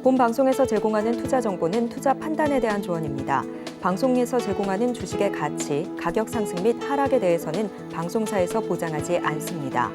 본 방송에서 제공하는 투자 정보는 투자 판단에 대한 조언입니다. 방송에서 제공하는 주식의 가치, 가격 상승 및 하락에 대해서는 방송사에서 보장하지 않습니다.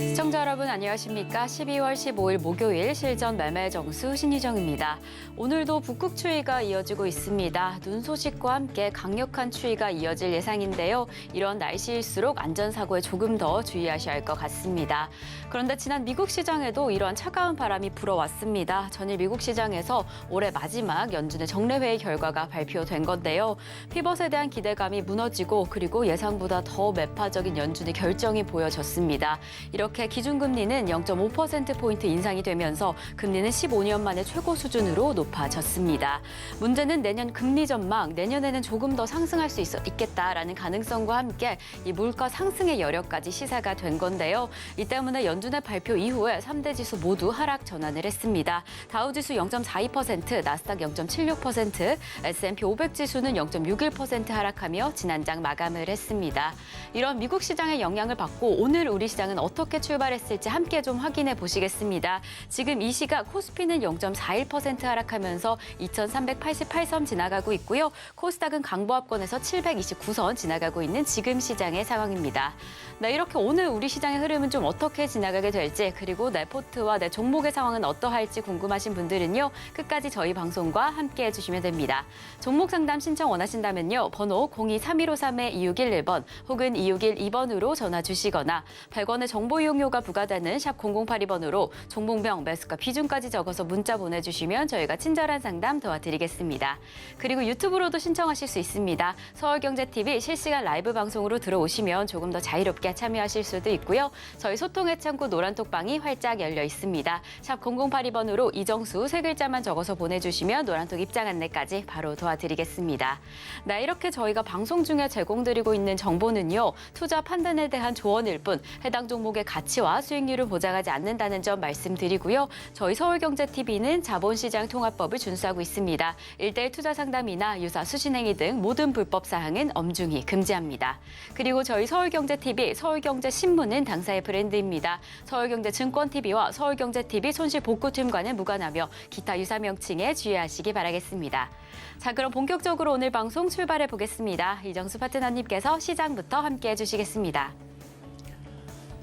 시청자 여러분 안녕하십니까? 12월 15일 목요일 실전 매매 정수 신유정입니다. 오늘도 북극 추위가 이어지고 있습니다. 눈 소식과 함께 강력한 추위가 이어질 예상인데요. 이런 날씨일수록 안전사고에 조금 더 주의하셔야 할 것 같습니다. 그런데 지난 미국 시장에도 이러한 차가운 바람이 불어왔습니다. 전일 미국 시장에서 올해 마지막 연준의 정례회의 결과가 발표된 건데요. 피벗에 대한 기대감이 무너지고 그리고 예상보다 더 매파적인 연준의 결정이 보여졌습니다. 이렇게 기준금리는 0.5%포인트 인상이 되면서 금리는 15년 만에 최고 수준으로 높아졌습니다. 문제는 내년 금리 전망, 내년에는 조금 더 상승할 수 있겠다라는 가능성과 함께 이 물가 상승의 여력까지 시사가 된 건데요. 이 때문에 연준의 발표 이후에 3대 지수 모두 하락 전환을 했습니다. 다우지수 0.42%, 나스닥 0.76%, S&P 500 지수는 0.61% 하락하며 지난장 마감을 했습니다. 이런 미국 시장의 영향을 받고 오늘 우리 시장은 어떻게 출발했을지 함께 좀 확인해 보시겠습니다. 지금 이 시각 코스피는 0.41% 하락하면서 2,388선 지나가고 있고요. 코스닥은 강보합권에서 729선 지나가고 있는 지금 시장의 상황입니다. 네, 이렇게 오늘 우리 시장의 흐름은 좀 어떻게 지나가게 될지 그리고 내 포트와 내 종목의 상황은 어떠할지 궁금하신 분들은요. 끝까지 저희 방송과 함께 해주시면 됩니다. 종목 상담 신청 원하신다면요. 번호 02-3153-2611번 혹은 2612번으로 전화 주시거나 100원의 정보 이용료가 부과되는 샵 0082번으로 종목명, 매수가, 비중까지 적어서 문자 보내주시면 저희가 친절한 상담 도와드리겠습니다. 그리고 유튜브로도 신청하실 수 있습니다. 서울경제TV 실시간 라이브 방송으로 들어오시면 조금 더 자유롭게 참여하실 수도 있고요. 저희 소통의 창구 노란톡방이 활짝 열려 있습니다. 샵 0082번으로 이정수 세 글자만 적어서 보내주시면 노란톡 입장 안내까지 바로 도와드리겠습니다. 네, 이렇게 저희가 방송 중에 제공드리고 있는 정보는요. 투자 판단에 대한 조언일 뿐 해당 종목의 가치와 수익률을 보장하지 않는다는 점 말씀드리고요. 저희 서울경제TV는 자본시장 통합법을 준수하고 있습니다. 1:1 투자 상담이나 유사 수신행위 등 모든 불법 사항은 엄중히 금지합니다. 그리고 저희 서울경제TV, 서울경제신문은 당사의 브랜드입니다. 서울경제증권TV와 서울경제TV 손실복구팀과는 무관하며 기타 유사 명칭에 주의하시기 바라겠습니다. 자, 그럼 본격적으로 오늘 방송 출발해 보겠습니다. 이정수 파트너님께서 시장부터 함께 해주시겠습니다.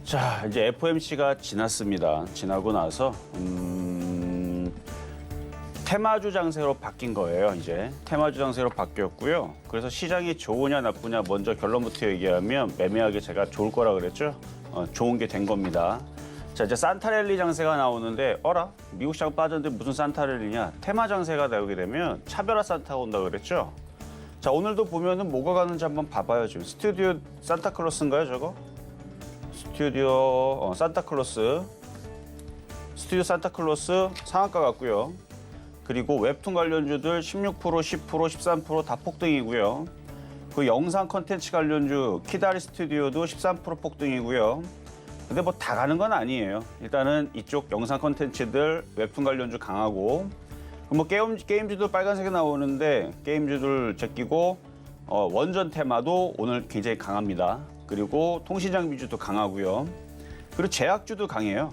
자, 이제 FOMC가 지났습니다. 지나고 나서 테마주 장세로 바뀐 거예요. 이제 테마주 장세로 바뀌었고요. 그래서 시장이 좋으냐 나쁘냐 먼저 결론부터 얘기하면 매매하기 제가 좋을 거라 그랬죠. 좋은 게 된 겁니다. 자, 이제 산타랠리 장세가 나오는데 어라? 미국 시장 빠졌는데 무슨 산타랠리냐? 테마 장세가 나오게 되면 차별화 산타가 온다 그랬죠. 자, 오늘도 보면은 뭐가 가는지 한번 봐봐요. 지금 스튜디오 산타클로스인가요, 저거? 스튜디오 산타클로스. 스튜디오 산타클로스 상한가 같고요. 그리고 웹툰 관련주들 16%, 10%, 13% 다 폭등이고요. 그 영상 컨텐츠 관련주 키다리 스튜디오도 13% 폭등이고요. 근데 뭐 다 가는 건 아니에요. 일단은 이쪽 영상 컨텐츠들 웹툰 관련주 강하고 뭐 게임주도 빨간색이 나오는데 게임주들 제끼고 원전 테마도 오늘 굉장히 강합니다. 그리고 통신장비주도 강하고요. 그리고 제약주도 강해요.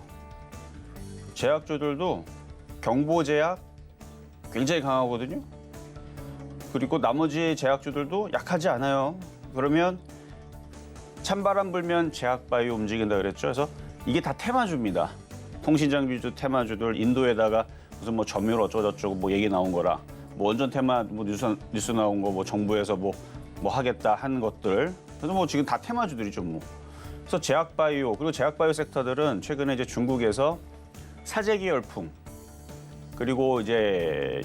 제약주들도 경보제약 굉장히 강하거든요. 그리고 나머지 제약주들도 약하지 않아요. 그러면 찬바람 불면 제약바이오 움직인다 그랬죠. 그래서 이게 다 테마주입니다. 통신장비주 테마주들 인도에다가 무슨 뭐 점유율 어쩌고저쩌고 뭐 얘기 나온 거라 뭐 원전 테마 뭐 뉴스 나온 거 뭐 정부에서 뭐 하겠다 한 것들. 그래서 뭐 지금 다 테마주들이죠 뭐. 그래서 제약바이오 그리고 제약바이오 섹터들은 최근에 이제 중국에서 사재기 열풍 그리고 이제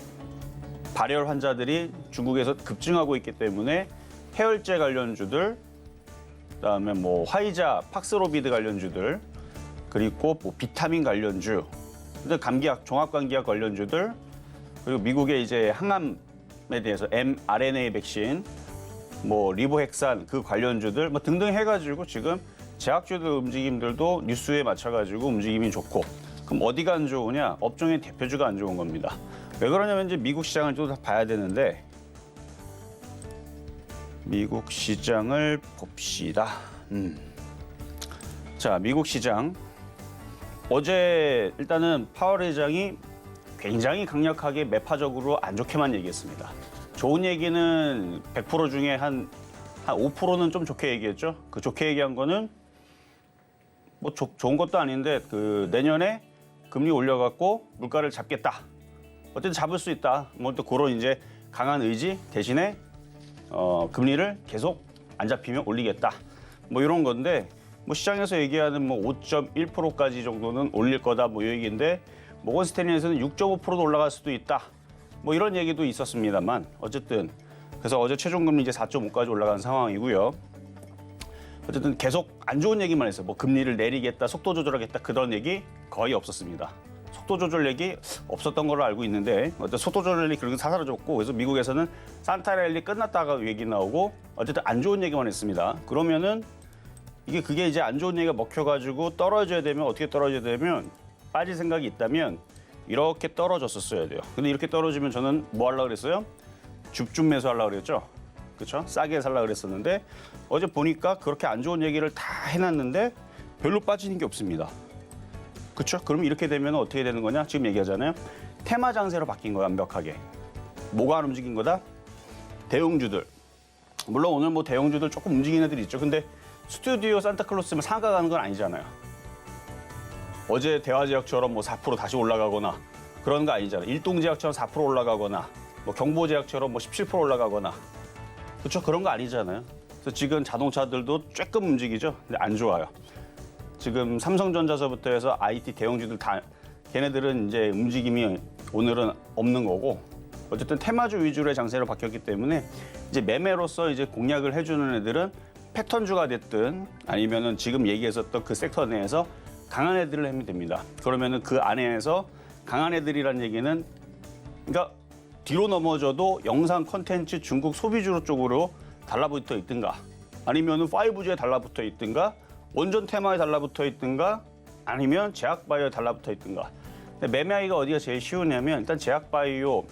발열 환자들이 중국에서 급증하고 있기 때문에 해열제 관련주들, 그다음에 뭐 화이자, 팍스로비드 관련주들, 그리고 뭐 비타민 관련주, 감기약, 종합감기약 관련주들, 그리고 미국의 이제 항암에 대해서 mRNA 백신, 뭐 리보핵산 그 관련주들 뭐 등등 해가지고 지금 제약주들 움직임들도 뉴스에 맞춰가지고 움직임이 좋고. 그럼 어디가 안 좋으냐? 업종의 대표주가 안 좋은 겁니다. 왜 그러냐면 이제 미국 시장을 또 봐야 되는데 미국 시장을 봅시다. 자, 미국 시장. 어제 일단은 파월 회장이 굉장히 강력하게 매파적으로 안 좋게만 얘기했습니다. 좋은 얘기는 100% 중에 한 5%는 좀 좋게 얘기했죠. 그 좋게 얘기한 거는 뭐 좋은 것도 아닌데 그 내년에 금리 올려갖고 물가를 잡겠다. 어쨌든 잡을 수 있다. 뭐 또 그런 이제 강한 의지 대신에 금리를 계속 안 잡히면 올리겠다. 뭐 이런 건데 뭐 시장에서 얘기하는 뭐 5.1%까지 정도는 올릴 거다 뭐 이 얘기인데 모건 스탠리에서는 6.5%도 올라갈 수도 있다. 뭐 이런 얘기도 있었습니다만 어쨌든 그래서 어제 최종금리 이제 4.5까지 올라간 상황이고요. 어쨌든 계속 안 좋은 얘기만 했어요. 뭐 금리를 내리겠다, 속도 조절하겠다 그런 얘기 거의 없었습니다. 속도 조절 얘기 없었던 걸로 알고 있는데 어쨌든 속도 조절 얘기 그렇게 사라졌고 그래서 미국에서는 산타랠리 끝났다가 얘기 나오고 어쨌든 안 좋은 얘기만 했습니다. 그러면은 그게 이제 안 좋은 얘기가 먹혀가지고 떨어져야 되면 어떻게 떨어져야 되면 빠질 생각이 있다면 이렇게 떨어졌었어야 돼요. 근데 이렇게 떨어지면 저는 뭐 하려고 그랬어요? 줍줍 매수하려고 그랬죠. 그렇죠? 싸게 살려고 그랬었는데 어제 보니까 그렇게 안 좋은 얘기를 다 해놨는데 별로 빠지는 게 없습니다. 그렇죠? 그럼 이렇게 되면 어떻게 되는 거냐? 지금 얘기하잖아요. 테마 장세로 바뀐 거야, 완벽하게. 뭐가 안 움직인 거다? 대형주들. 물론 오늘 뭐 대형주들 조금 움직이는 애들이 있죠. 근데 스튜디오 산타클로스면 상가 가는 건 아니잖아요. 어제 대화제약처럼 뭐 4% 다시 올라가거나 그런 거 아니잖아요. 일동제약처럼 4% 올라가거나 뭐 경보제약처럼 뭐 17% 올라가거나 그렇죠? 그런 거 아니잖아요. 그래서 지금 자동차들도 조금 움직이죠. 근데 안 좋아요. 지금 삼성전자서부터 해서 IT 대형주들 다 걔네들은 이제 움직임이 오늘은 없는 거고 어쨌든 테마주 위주의 장세로 바뀌었기 때문에 이제 매매로서 이제 공략을 해주는 애들은 패턴주가 됐든 아니면은 지금 얘기했었던 그 섹터 내에서 강한 애들을 하면 됩니다. 그러면은 그 안에서 강한 애들이란 얘기는 그러니까 뒤로 넘어져도 영상 콘텐츠 중국 소비주 쪽으로 달라붙어 있든가 아니면은 5G에 달라붙어 있든가 원전 테마에 달라붙어 있든가 아니면 제약바이오에 달라붙어 있든가. 근데 매매하기가 어디가 제일 쉬우냐면 일단 제약바이오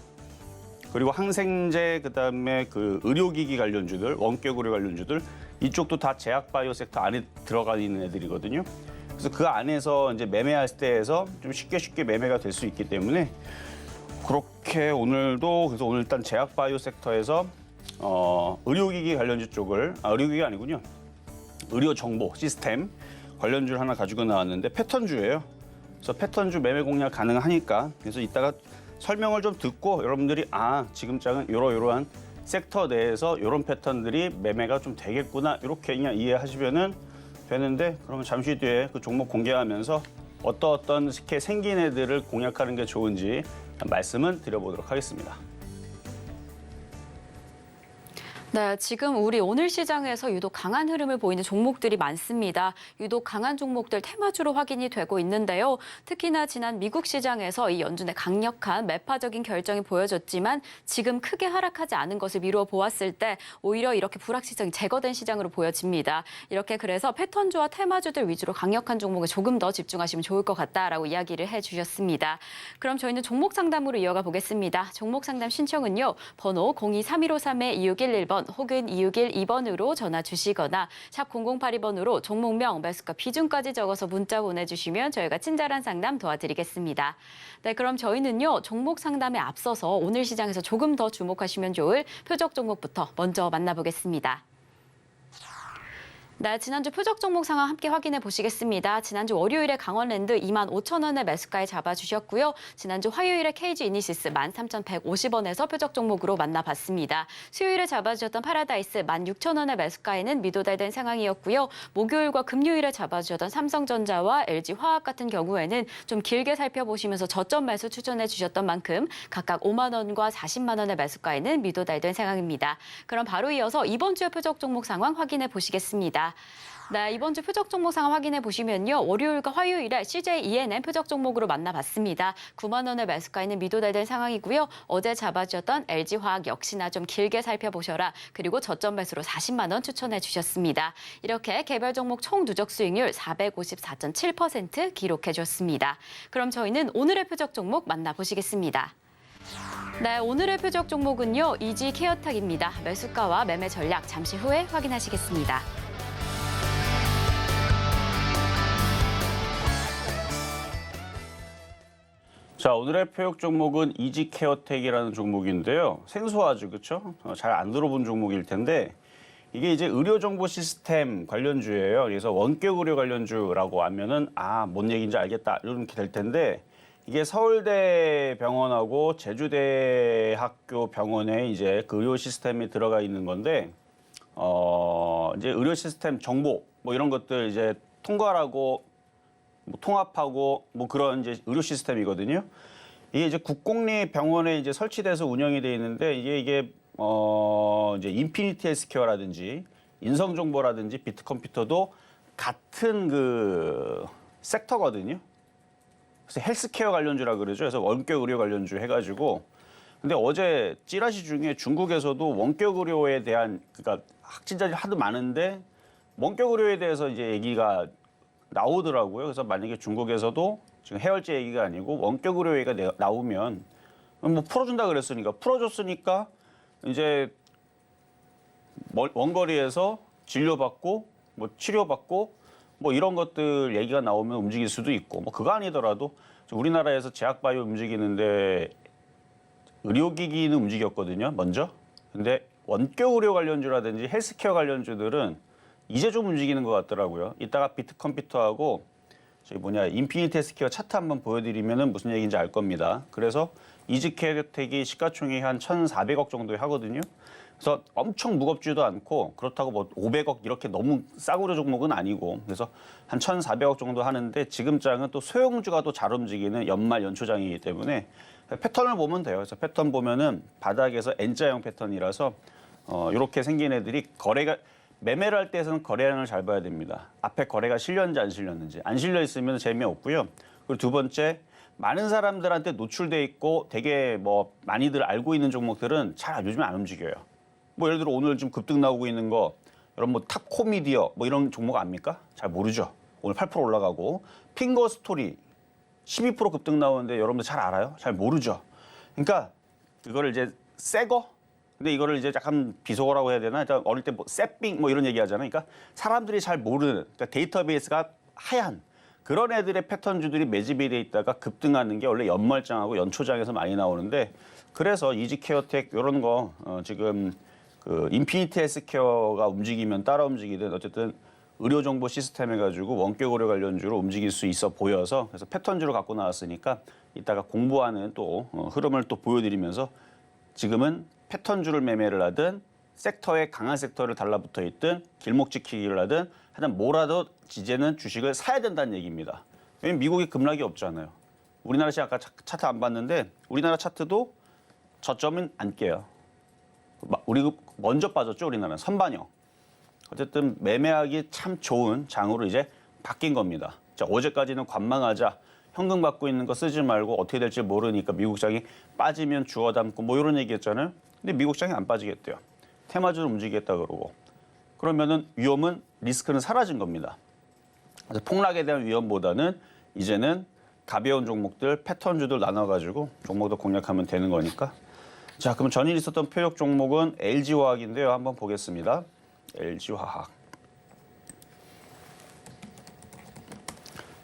그리고 항생제 그다음에 그 의료기기 관련주들 원격 의료 관련주들 이쪽도 다 제약바이오 섹터 안에 들어가 있는 애들이거든요. 그래서 그 안에서 이제 매매할 때에서 좀 쉽게 매매가 될 수 있기 때문에 그렇게 오늘도 그래서 오늘 일단 제약바이오 섹터에서 의료기기 관련주 쪽을 의료기기 아니군요. 의료정보 시스템 관련주를 하나 가지고 나왔는데 패턴주예요. 그래서 패턴주 매매 공략 가능하니까 그래서 이따가 설명을 좀 듣고 여러분들이 지금 장은 이러한 섹터 내에서 이런 패턴들이 매매가 좀 되겠구나 이렇게 그냥 이해하시면은 되는데 그러면 잠시 뒤에 그 종목 공개하면서 어떤 식의 생긴 애들을 공략하는 게 좋은지 말씀은 드려보도록 하겠습니다. 네, 지금 우리 오늘 시장에서 유독 강한 흐름을 보이는 종목들이 많습니다. 유독 강한 종목들 테마주로 확인이 되고 있는데요. 특히나 지난 미국 시장에서 이 연준의 강력한 매파적인 결정이 보여졌지만 지금 크게 하락하지 않은 것을 미루어 보았을 때 오히려 이렇게 불확실성이 제거된 시장으로 보여집니다. 이렇게 그래서 패턴주와 테마주들 위주로 강력한 종목에 조금 더 집중하시면 좋을 것 같다라고 이야기를 해주셨습니다. 그럼 저희는 종목 상담으로 이어가 보겠습니다. 종목 상담 신청은요. 번호 023153-2611번 혹은 2612번으로 전화 주시거나 샵 0082번으로 종목명, 매수가, 비중까지 적어서 문자 보내주시면 저희가 친절한 상담 도와드리겠습니다. 네, 그럼 저희는요. 종목 상담에 앞서서 오늘 시장에서 조금 더 주목하시면 좋을 표적 종목부터 먼저 만나보겠습니다. 네, 지난주 표적 종목 상황 함께 확인해 보시겠습니다. 지난주 월요일에 강원랜드 25,000원의 매수가에 잡아주셨고요. 지난주 화요일에 KG 이니시스 13,150원에서 표적 종목으로 만나봤습니다. 수요일에 잡아주셨던 파라다이스 16,000원의 매수가에는 미도달된 상황이었고요. 목요일과 금요일에 잡아주셨던 삼성전자와 LG화학 같은 경우에는 좀 길게 살펴보시면서 저점 매수 추천해 주셨던 만큼 각각 5만 원과 40만 원의 매수가에는 미도달된 상황입니다. 그럼 바로 이어서 이번 주의 표적 종목 상황 확인해 보시겠습니다. 네, 이번 주 표적 종목 상황 확인해 보시면요. 월요일과 화요일에 CJ ENM 표적 종목으로 만나봤습니다. 9만 원의 매수가에는 미도달된 상황이고요. 어제 잡아주셨던 LG화학 역시나 좀 길게 살펴보셔라. 그리고 저점 매수로 40만 원 추천해 주셨습니다. 이렇게 개별 종목 총 누적 수익률 454.7% 기록해 줬습니다. 그럼 저희는 오늘의 표적 종목 만나보시겠습니다. 네, 오늘의 표적 종목은요. 이지 케어탁입니다. 매수가와 매매 전략 잠시 후에 확인하시겠습니다. 자, 오늘의 표역 종목은 이지케어텍이라는 종목인데요. 생소하죠, 그렇죠? 잘 안 들어본 종목일 텐데 이게 이제 의료정보 시스템 관련주예요. 그래서 원격 의료 관련주라고 하면은 뭔 얘기인지 알겠다 이렇게 될 텐데 이게 서울대 병원하고 제주대학교 병원에 이제 그 의료 시스템이 들어가 있는 건데 이제 의료 시스템 정보 뭐 이런 것들 이제 통과하고 뭐 통합하고 뭐 그런 이제 의료 시스템이거든요. 이게 이제 국공립 병원에 이제 설치돼서 운영이 돼 있는데 이게 이제 인피니티 헬스케어라든지 인성정보라든지 비트컴퓨터도 같은 그 섹터거든요. 그래서 헬스케어 관련주라 그러죠. 그래서 원격 의료 관련주 해가지고 근데 어제 찌라시 중에 중국에서도 원격 의료에 대한 그러니까 확진자들이 하도 많은데 원격 의료에 대해서 이제 얘기가 나오더라고요. 그래서 만약에 중국에서도 지금 해열제 얘기가 아니고 원격 의료 얘기가 나오면 뭐 풀어준다 그랬으니까 풀어줬으니까 이제 원거리에서 진료받고 뭐 치료받고 뭐 이런 것들 얘기가 나오면 움직일 수도 있고 뭐 그거 아니더라도 우리나라에서 제약바이오 움직이는데 의료기기는 움직였거든요. 먼저. 근데 원격 의료 관련주라든지 헬스케어 관련주들은 이제 좀 움직이는 것 같더라고요. 이따가 비트컴퓨터하고 저희 인피니티 헬스케어 차트 한번 보여드리면은 무슨 얘기인지 알 겁니다. 그래서 이지케어텍이 시가총액이 한 1,400억 정도 하거든요. 그래서 엄청 무겁지도 않고 그렇다고 뭐 500억 이렇게 너무 싸구려 종목은 아니고 그래서 한 1,400억 정도 하는데 지금 장은 또 소형주가 또 잘 움직이는 연말 연초장이기 때문에 패턴을 보면 돼요. 그래서 패턴 보면은 바닥에서 N자형 패턴이라서 이렇게 생긴 애들이 매매를 할 때에서는 거래량을 잘 봐야 됩니다. 앞에 거래가 실렸는지 안 실렸는지. 안 실려 있으면 재미없고요. 그리고 두 번째, 많은 사람들한테 노출돼 있고 되게 뭐 많이들 알고 있는 종목들은 잘 요즘에 안 움직여요. 뭐 예를 들어 오늘 좀 급등 나오고 있는 거 여러분 뭐 탑코미디어 뭐 이런 종목 압니까? 잘 모르죠. 오늘 8% 올라가고 핑거 스토리 12% 급등 나오는데 여러분들 잘 알아요? 잘 모르죠. 그러니까 이거를 이제 새거 근데 이거를 이제 약간 비속어라고 해야 되나? 어릴 때 뭐 새삥 뭐 이런 얘기 하잖아요. 그러니까 사람들이 잘 모르는 그러니까 데이터베이스가 하얀 그런 애들의 패턴주들이 매집이 돼 있다가 급등하는 게 원래 연말장하고 연초장에서 많이 나오는데 그래서 이지케어텍 이런 거 지금 그 인피니티 헬스케어가 움직이면 따라 움직이든 어쨌든 의료정보 시스템 해가지고 원격 의료 관련주로 움직일 수 있어 보여서 그래서 패턴주로 갖고 나왔으니까 이따가 공부하는 또 흐름을 또 보여드리면서 지금은 패턴주를 매매를 하든 섹터에 강한 섹터를 달라붙어 있든 길목 지키기를 하든 하여튼 뭐라도 이제는 주식을 사야 된다는 얘기입니다. 왜냐면 미국이 급락이 없잖아요. 우리나라 시장 아까 차트 안 봤는데 우리나라 차트도 저점은 안 깨요. 우리 먼저 빠졌죠. 우리나라는 선반영. 어쨌든 매매하기 참 좋은 장으로 이제 바뀐 겁니다. 자, 어제까지는 관망하자. 현금 갖고 있는 거 쓰지 말고 어떻게 될지 모르니까 미국 장이 빠지면 주워 담고 뭐 이런 얘기했잖아요. 근데 미국 장이 안 빠지겠대요. 테마주를 움직이겠다 그러고. 그러면은 위험은 리스크는 사라진 겁니다. 그래서 폭락에 대한 위험보다는 이제는 가벼운 종목들, 패턴주들 나눠가지고 종목도 공략하면 되는 거니까. 자, 그럼 전일 있었던 표적 종목은 LG화학인데요. 한번 보겠습니다. LG화학.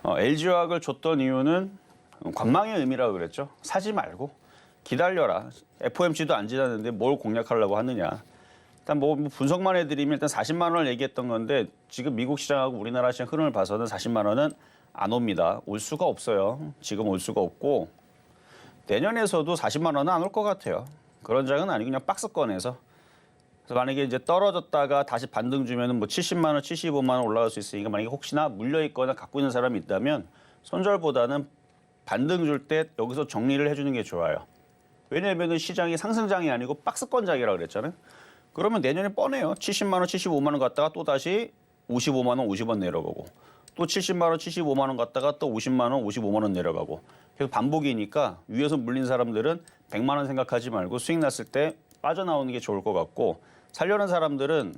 LG화학을 줬던 이유는 관망의 의미라고 그랬죠. 사지 말고 기다려라. FOMC도 안 지났는데 뭘 공략하려고 하느냐. 일단 뭐 분석만 해드리면 일단 40만 원을 얘기했던 건데 지금 미국 시장하고 우리나라 시장 흐름을 봐서는 40만 원은 안 옵니다. 올 수가 없어요. 지금 올 수가 없고 내년에서도 40만 원은 안 올 것 같아요. 그런 장은 아니고 그냥 박스권에서. 그래서 만약에 이제 떨어졌다가 다시 반등 주면은 뭐 70만 원, 75만 원 올라갈 수 있으니까 만약에 혹시나 물려 있거나 갖고 있는 사람이 있다면 손절보다는 반등 줄 때 여기서 정리를 해주는 게 좋아요. 왜냐하면 시장이 상승장이 아니고 박스권장이라고 그랬잖아요. 그러면 내년에 뻔해요. 70만 원, 75만 원 갔다가 또 다시 55만 원, 50원 내려가고 또 70만 원, 75만 원 갔다가 또 50만 원, 55만 원 내려가고 계속 반복이니까 위에서 물린 사람들은 100만 원 생각하지 말고 수익 났을 때 빠져나오는 게 좋을 것 같고 살려는 사람들은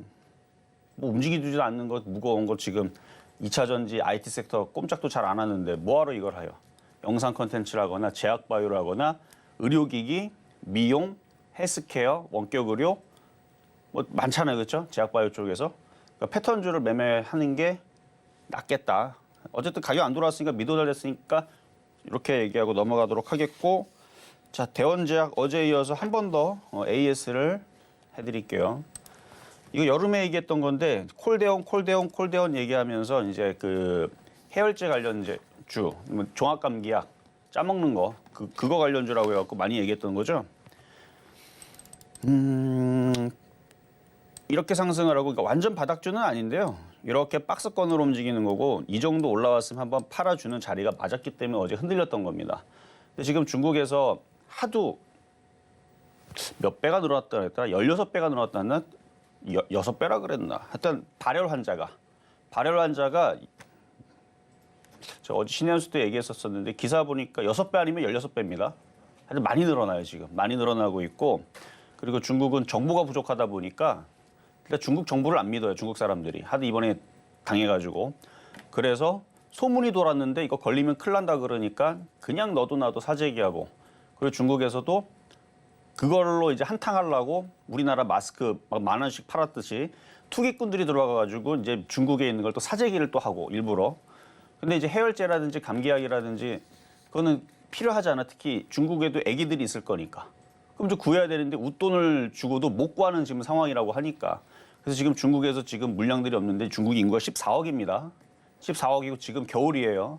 뭐 움직이지도 않는 것 무거운 거 지금 2차 전지 IT 섹터 꼼짝도 잘 안 하는데 뭐하러 이걸 해요. 영상 컨텐츠라거나 제약바이오라거나 의료기기, 미용, 헬스케어, 원격 의료 뭐 많잖아요. 그렇죠? 제약바이오 쪽에서. 그러니까 패턴주를 매매하는 게 낫겠다. 어쨌든 가격 안 돌아왔으니까 미도달 됐으니까 이렇게 얘기하고 넘어가도록 하겠고, 자, 대원제약 어제 이어서 한 번 더 AS를 해드릴게요. 이거 여름에 얘기했던 건데 콜대원 얘기하면서 이제 그 해열제 관련주, 종합감기약 짜먹는 거 그거 관련주라고 해갖고 많이 얘기했던 거죠. 이렇게 상승을 하고, 그러니까 완전 바닥주는 아닌데요. 이렇게 박스권으로 움직이는 거고, 이 정도 올라왔으면 한번 팔아주는 자리가 맞았기 때문에 어제 흔들렸던 겁니다. 근데 지금 중국에서 하도 몇 배가 늘어났다 그랬더라? 16배가 늘어났다 했나? 6배라 그랬나? 하여튼 발열 환자가 저 어제 신현수 때 얘기했었는데 기사 보니까 6배 아니면 16배입니다. 하여튼 많이 늘어나요, 지금. 많이 늘어나고 있고, 그리고 중국은 정보가 부족하다 보니까 일단 중국 정부를 안 믿어요, 중국 사람들이. 하도 이번에 당해가지고. 그래서 소문이 돌았는데 이거 걸리면 큰일 난다 그러니까 그냥 너도 나도 사재기하고, 그리고 중국에서도 그걸로 이제 한탕하려고 우리나라 마스크 막 10,000원씩 팔았듯이 투기꾼들이 들어와가지고 이제 중국에 있는 걸 또 사재기를 또 하고 일부러. 근데 이제 해열제라든지 감기약이라든지 그거는 필요하잖아. 특히 중국에도 아기들이 있을 거니까. 그럼 좀 구해야 되는데 웃돈을 주고도 못 구하는 지금 상황이라고 하니까. 그래서 지금 중국에서 지금 물량들이 없는데 중국 인구가 14억입니다. 14억이고 지금 겨울이에요.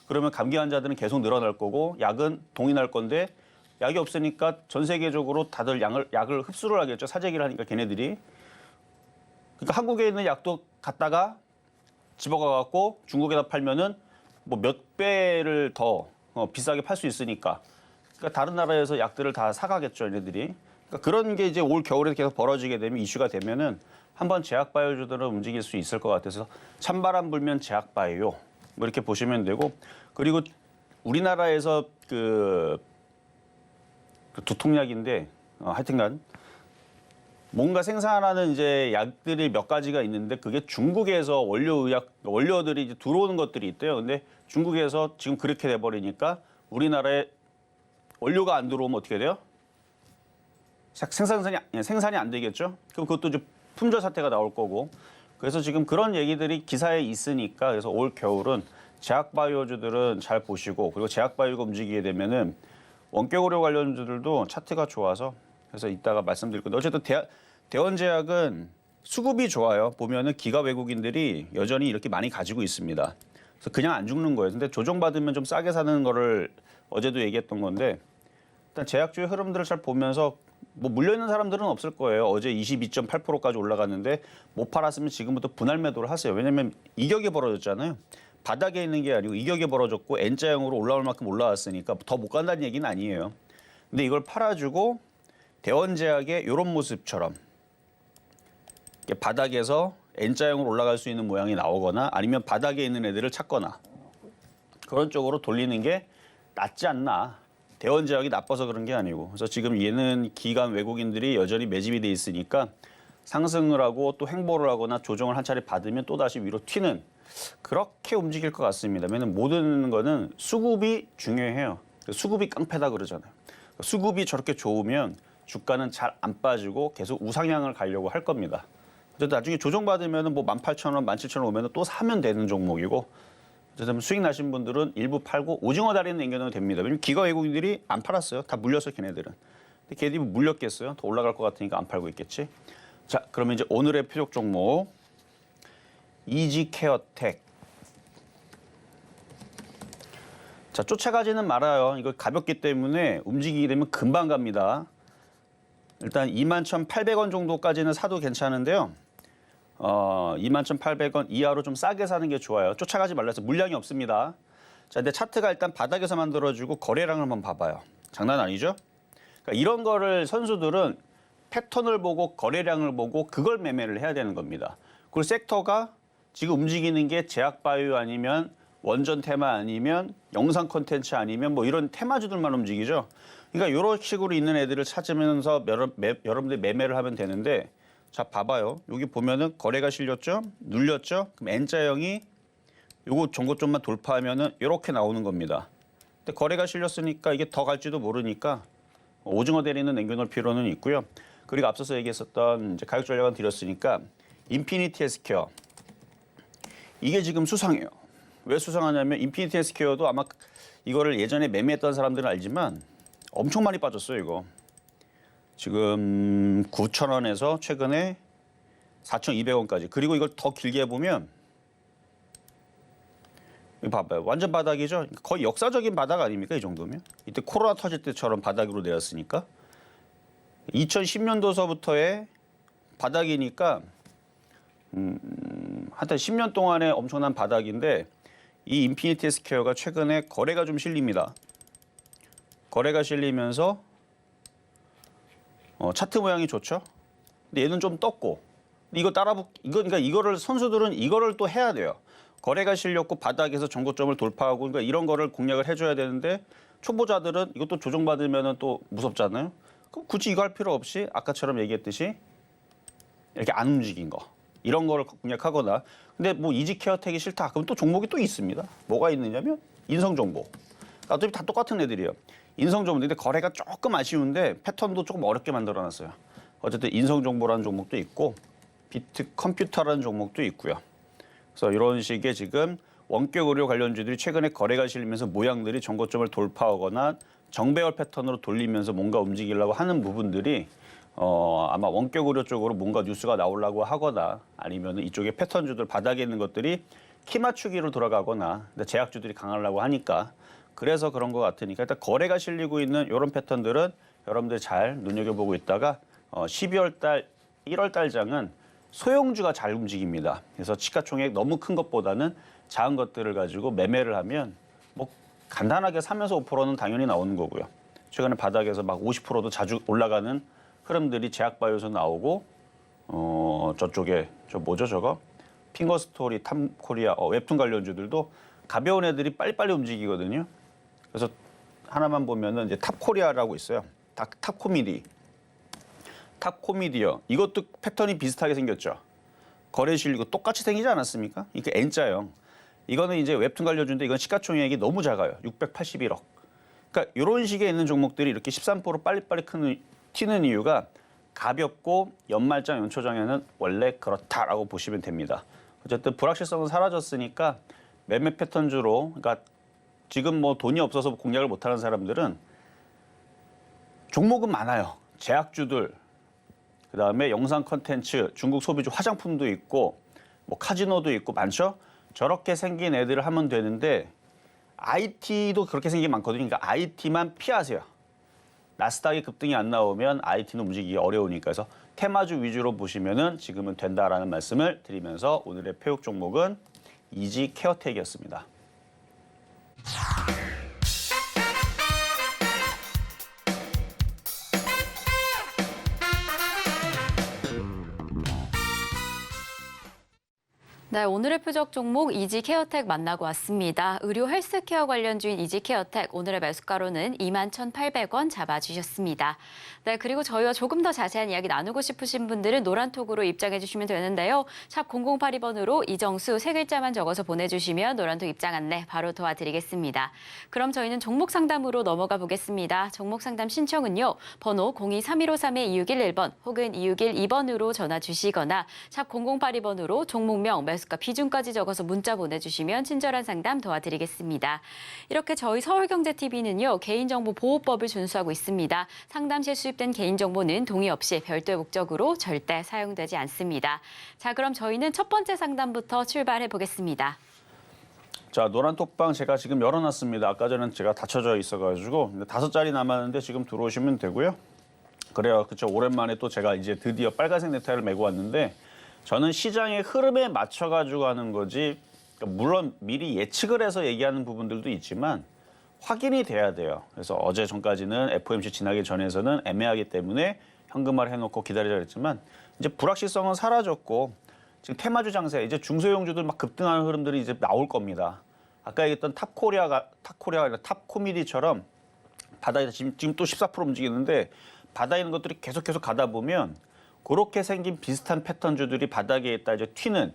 그러면 감기 환자들은 계속 늘어날 거고 약은 동인할 건데 약이 없으니까 전 세계적으로 다들 약을 흡수를 하겠죠. 사재기를 하니까 걔네들이. 그러니까 한국에 있는 약도 갖다가 집어가갖고 중국에다 팔면은 뭐 몇 배를 더 비싸게 팔 수 있으니까. 그러니까 다른 나라에서 약들을 다 사가겠죠, 얘네들이. 그러니까 그런 게 이제 올 겨울에 계속 벌어지게 되면 이슈가 되면은 한번 제약바이오주들은 움직일 수 있을 것 같아서 찬바람 불면 제약바이오 뭐 이렇게 보시면 되고, 그리고 우리나라에서 그 두통약인데 하여튼간 뭔가 생산하는 이제 약들이 몇 가지가 있는데 그게 중국에서 원료들이 이제 들어오는 것들이 있대요. 근데 중국에서 지금 그렇게 돼 버리니까 우리나라에 원료가 안 들어오면 어떻게 돼요? 생산이 안 되겠죠. 그럼 그것도 이제 품절 사태가 나올 거고. 그래서 지금 그런 얘기들이 기사에 있으니까, 그래서 올 겨울은 제약바이오주들은 잘 보시고, 그리고 제약바이오가 움직이게 되면은 원격의료 관련주들도 차트가 좋아서, 그래서 이따가 말씀드릴 건데, 어쨌든 대원제약은 수급이 좋아요. 보면은 기가 외국인들이 여전히 이렇게 많이 가지고 있습니다. 그래서 그냥 안 죽는 거예요. 근데 조정받으면 좀 싸게 사는 거를 어제도 얘기했던 건데, 일단 제약주의 흐름들을 잘 보면서 뭐 물려있는 사람들은 없을 거예요. 어제 22.8%까지 올라갔는데 못 팔았으면 지금부터 분할 매도를 하세요. 왜냐하면 이격이 벌어졌잖아요. 바닥에 있는 게 아니고 이격이 벌어졌고 N자형으로 올라올 만큼 올라왔으니까 더 못 간다는 얘기는 아니에요. 근데 이걸 팔아주고 대원제약의 이런 모습처럼 바닥에서 N자형으로 올라갈 수 있는 모양이 나오거나 아니면 바닥에 있는 애들을 찾거나 그런 쪽으로 돌리는 게 낫지 않나. 대원제약이 나빠서 그런 게 아니고. 그래서 지금 얘는 기관 외국인들이 여전히 매집이 돼 있으니까 상승을 하고 또 횡보를 하거나 조정을 한 차례 받으면 또다시 위로 튀는, 그렇게 움직일 것 같습니다. 왜냐면 모든 거는 수급이 중요해요. 수급이 깡패다 그러잖아요. 수급이 저렇게 좋으면 주가는 잘 안 빠지고 계속 우상향을 가려고 할 겁니다. 어쨌든 나중에 조정받으면 뭐 18,000원, 17,000원 오면 또 사면 되는 종목이고, 어쨌든 수익 나신 분들은 일부 팔고 오징어 다리는 남겨놓으면 됩니다. 왜냐면 기가 외국인들이 안 팔았어요. 다 물렸어요, 걔네들은. 근데 걔들이 물렸겠어요? 더 올라갈 것 같으니까 안 팔고 있겠지. 자, 그러면 이제 오늘의 표적 종목 이지케어텍. 자, 쫓아가지는 말아요. 이거 가볍기 때문에 움직이게 되면 금방 갑니다. 일단 21,800원 정도까지는 사도 괜찮은데요. 21,800원 이하로 좀 싸게 사는 게 좋아요. 쫓아가지 말라서 물량이 없습니다. 자, 근데 차트가 일단 바닥에서 만들어지고 거래량을 한번 봐봐요. 장난 아니죠? 그러니까 이런 거를 선수들은 패턴을 보고 거래량을 보고 그걸 매매를 해야 되는 겁니다. 그리고 섹터가 지금 움직이는 게 제약바이오 아니면 원전 테마 아니면 영상 콘텐츠 아니면 뭐 이런 테마주들만 움직이죠. 그러니까 이런 식으로 있는 애들을 찾으면서 여러분들이 매매를 하면 되는데, 자, 봐봐요. 여기 보면은 거래가 실렸죠? 눌렸죠? 그럼 N자형이 요거 정고점만 돌파하면은 이렇게 나오는 겁니다. 근데 거래가 실렸으니까 이게 더 갈지도 모르니까 오징어 대리는 남겨놓을 필요는 있고요. 그리고 앞서서 얘기했었던 이제 가격 전략은 드렸으니까 인피니티 헬스케어. 이게 지금 수상해요. 왜 수상하냐면 인피니티 헬스케어도 아마 이거를 예전에 매매했던 사람들은 알지만 엄청 많이 빠졌어요, 이거. 지금 9,000원에서 최근에 4,200원까지. 그리고 이걸 더 길게 해보면 이거 봐봐요. 완전 바닥이죠. 거의 역사적인 바닥 아닙니까? 이 정도면. 이때 코로나 터질 때처럼 바닥으로 내렸으니까. 2010년도서부터의 바닥이니까 한때 10년 동안의 엄청난 바닥인데 이 인피니티 헬스케어가 최근에 거래가 좀 실립니다. 거래가 실리면서 차트 모양이 좋죠. 근데 얘는 좀 떴고 이거 그러니까 이거를 선수들은 이거를 또 해야 돼요. 거래가 실렸고 바닥에서 전고점을 돌파하고 그러니까 이런 거를 공략을 해줘야 되는데 초보자들은 이것도 조정받으면은 또 무섭잖아요. 그럼 굳이 이거 할 필요 없이 아까처럼 얘기했듯이 이렇게 안 움직인 거 이런 거를 공략하거나 근데 뭐 이지케어텍이 싫다 그럼 또 종목이 또 있습니다. 뭐가 있느냐면 인성정보. 어차피 다 똑같은 애들이에요. 인성정보인데 거래가 조금 아쉬운데 패턴도 조금 어렵게 만들어놨어요. 어쨌든 인성정보라는 종목도 있고 비트컴퓨터라는 종목도 있고요. 그래서 이런 식의 지금 원격 의료 관련주들이 최근에 거래가 실리면서 모양들이 전고점을 돌파하거나 정배열 패턴으로 돌리면서 뭔가 움직이려고 하는 부분들이 아마 원격 의료 쪽으로 뭔가 뉴스가 나오려고 하거나 아니면 이쪽에 패턴주들 바닥에 있는 것들이 키 맞추기로 돌아가거나 제약주들이 강하려고 하니까 그래서 그런 것 같으니까 일단 거래가 실리고 있는 이런 패턴들은 여러분들 잘 눈여겨보고 있다가 12월 달, 1월 달 장은 소형주가 잘 움직입니다. 그래서 시가총액 너무 큰 것보다는 작은 것들을 가지고 매매를 하면 뭐 간단하게 3에서 5%는 당연히 나오는 거고요. 최근에 바닥에서 막 50%도 자주 올라가는 흐름들이 제약바이오에서 나오고 저쪽에 저 뭐죠 저거 핑거스토리, 탐코리아 웹툰 관련주들도 가벼운 애들이 빨리빨리 움직이거든요. 그래서 하나만 보면은 이제 탑코리아라고 있어요. 탑코미디. 탑코미디어. 이것도 패턴이 비슷하게 생겼죠. 거래 실리고 똑같이 생기지 않았습니까? 이게 N자형. 이거는 이제 웹툰 관련주인데 이건 시가총액이 너무 작아요. 681억. 그러니까 이런 식의 있는 종목들이 이렇게 13% 빨리빨리 튀는 이유가 가볍고 연말장, 연초장에는 원래 그렇다라고 보시면 됩니다. 어쨌든 불확실성은 사라졌으니까 매매 패턴주로 그러니까 지금 뭐 돈이 없어서 공략을 못하는 사람들은 종목은 많아요. 제약주들, 그다음에 영상 콘텐츠, 중국 소비주 화장품도 있고 뭐 카지노도 있고 많죠. 저렇게 생긴 애들을 하면 되는데 IT도 그렇게 생긴 게 많거든요. 그러니까 IT만 피하세요. 나스닥이 급등이 안 나오면 IT는 움직이기 어려우니까 그래서 테마주 위주로 보시면은 지금은 된다라는 말씀을 드리면서 오늘의 폐욱 종목은 이지케어텍이었습니다. 네, 오늘의 표적 종목 이지케어텍 만나고 왔습니다. 의료 헬스케어 관련주인 이지케어텍 오늘의 매수가로는 21,800원 잡아주셨습니다. 네, 그리고 저희와 조금 더 자세한 이야기 나누고 싶으신 분들은 노란톡으로 입장해 주시면 되는데요. 샵 0082번으로 이정수 세 글자만 적어서 보내주시면 노란톡 입장 안내 바로 도와드리겠습니다. 그럼 저희는 종목 상담으로 넘어가 보겠습니다. 종목 상담 신청은요. 번호 023153-2611번 혹은 2612번으로 전화 주시거나 샵 0082번으로 종목명, 매수가 비중까지 적어서 문자 보내주시면 친절한 상담 도와드리겠습니다. 이렇게 저희 서울경제TV는요. 개인정보보호법을 준수하고 있습니다. 상담 시 수입된 개인정보는 동의 없이 별도의 목적으로 절대 사용되지 않습니다. 자, 그럼 저희는 첫 번째 상담부터 출발해 보겠습니다. 자, 노란톡방 제가 지금 열어놨습니다. 아까 전에 제가 닫혀져 있어가지고 5자리 남았는데 지금 들어오시면 되고요. 그래요, 그렇죠. 오랜만에 또 제가 이제 드디어 빨간색 넥타이를 메고 왔는데 저는 시장의 흐름에 맞춰가지고 하는 거지 그러니까 물론 미리 예측을 해서 얘기하는 부분들도 있지만 확인이 돼야 돼요. 그래서 어제 전까지는 FOMC 지나기 전에서는 애매하기 때문에 현금화를 해놓고 기다리자 그랬지만 이제 불확실성은 사라졌고 지금 테마주 장세 이제 중소형주들 막 급등하는 흐름들이 이제 나올 겁니다. 아까 얘기했던 탑코리아가 아니라 탑코미디처럼 바닥에 지금 또 14% 움직이는데 바닥에 있는 것들이 계속 가다 보면 그렇게 생긴 비슷한 패턴주들이 바닥에 있다 이제 튀는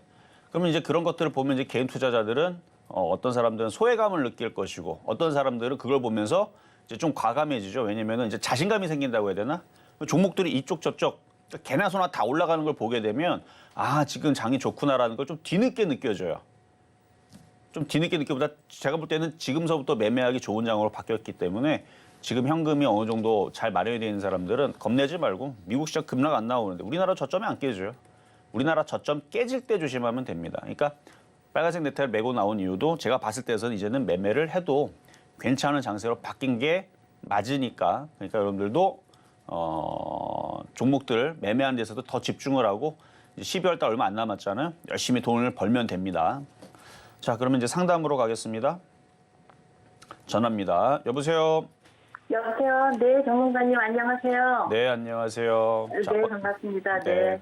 그러면 이제 그런 것들을 보면 이제 개인 투자자들은 어떤 사람들은 소외감을 느낄 것이고 어떤 사람들은 그걸 보면서 이제 좀 과감해지죠. 왜냐면은 이제 자신감이 생긴다고 해야 되나? 종목들이 이쪽 저쪽 개나 소나 다 올라가는 걸 보게 되면 아 지금 장이 좋구나라는 걸 좀 뒤늦게 느껴져요. 좀 뒤늦게 늦게보다 제가 볼 때는 지금서부터 매매하기 좋은 장으로 바뀌었기 때문에 지금 현금이 어느 정도 잘 마련이 되어 있는 사람들은 겁내지 말고 미국 시장 급락 안 나오는데 우리나라 저점이 안 깨져요. 우리나라 저점 깨질 때 조심하면 됩니다. 그러니까 빨간색 넥타이를 메고 나온 이유도 제가 봤을 때에서는 이제는 매매를 해도 괜찮은 장세로 바뀐 게 맞으니까 그러니까 여러분들도 종목들 매매하는 데서도 더 집중을 하고 12월 달 얼마 안 남았잖아요. 열심히 돈을 벌면 됩니다. 자, 그러면 이제 상담으로 가겠습니다. 전화입니다. 여보세요. 여보세요. 네, 전문가님 안녕하세요. 네, 안녕하세요. 네, 자, 반갑습니다. 네. 네.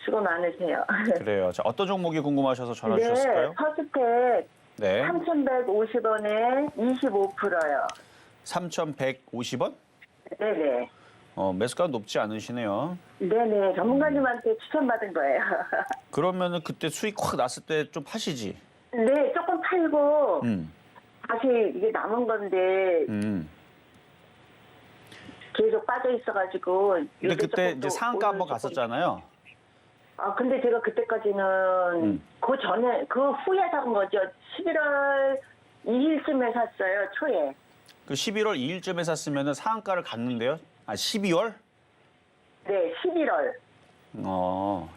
수고 많으세요. 그래요. 자, 어떤 종목이 궁금하셔서 전화 네, 주셨을까요? 퍼스텍 네. 3,150원에 25%요. 3,150원? 네네. 매수가 높지 않으시네요. 네네. 전문가님한테 추천받은 거예요. 그러면은 그때 수익 확 났을 때 좀 파시지. 네, 조금 팔고 음. 다시 이게 남은 건데 계속 빠져 있어가지고. 근데 요새 그때 조금 이제 또 상한가 한번 오늘 조금- 갔었잖아요. 근데 제가 그때까지는 그 전에, 그 후에 산 거죠. 11월 2일쯤에 샀어요, 초에. 그 11월 2일쯤에 샀으면은 상한가를 갔는데요. 아, 12월? 네, 11월.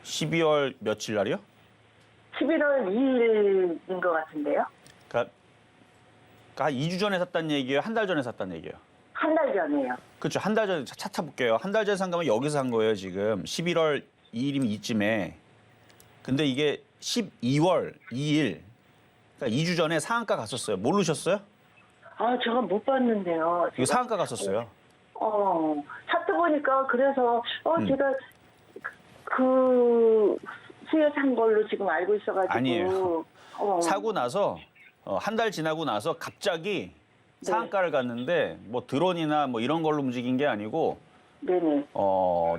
12월 며칠 날이요? 11월 2일인 것 같은데요. 그러니까 2주 전에 샀다는 얘기예요? 한 달 전에 샀다는 얘기예요? 한 달 전에요. 그렇죠. 한 달 전에 찾아볼게요. 한 달 전에 산 거면 여기서 산 거예요, 지금. 11월 2일이면 이쯤에. 근데 이게 12월 2일. 그러니까 2주 전에 상한가 갔었어요. 모르셨어요? 제가 못 봤는데요. 이거 상한가 갔었어요. 사트 보니까 그래서 음. 제가 그 후에 산 걸로 지금 알고 있어가지고. 아니에요. 사고 나서 한 달 지나고 나서 갑자기 네. 상한가를 갔는데 뭐 드론이나 뭐 이런 걸로 움직인 게 아니고 네네.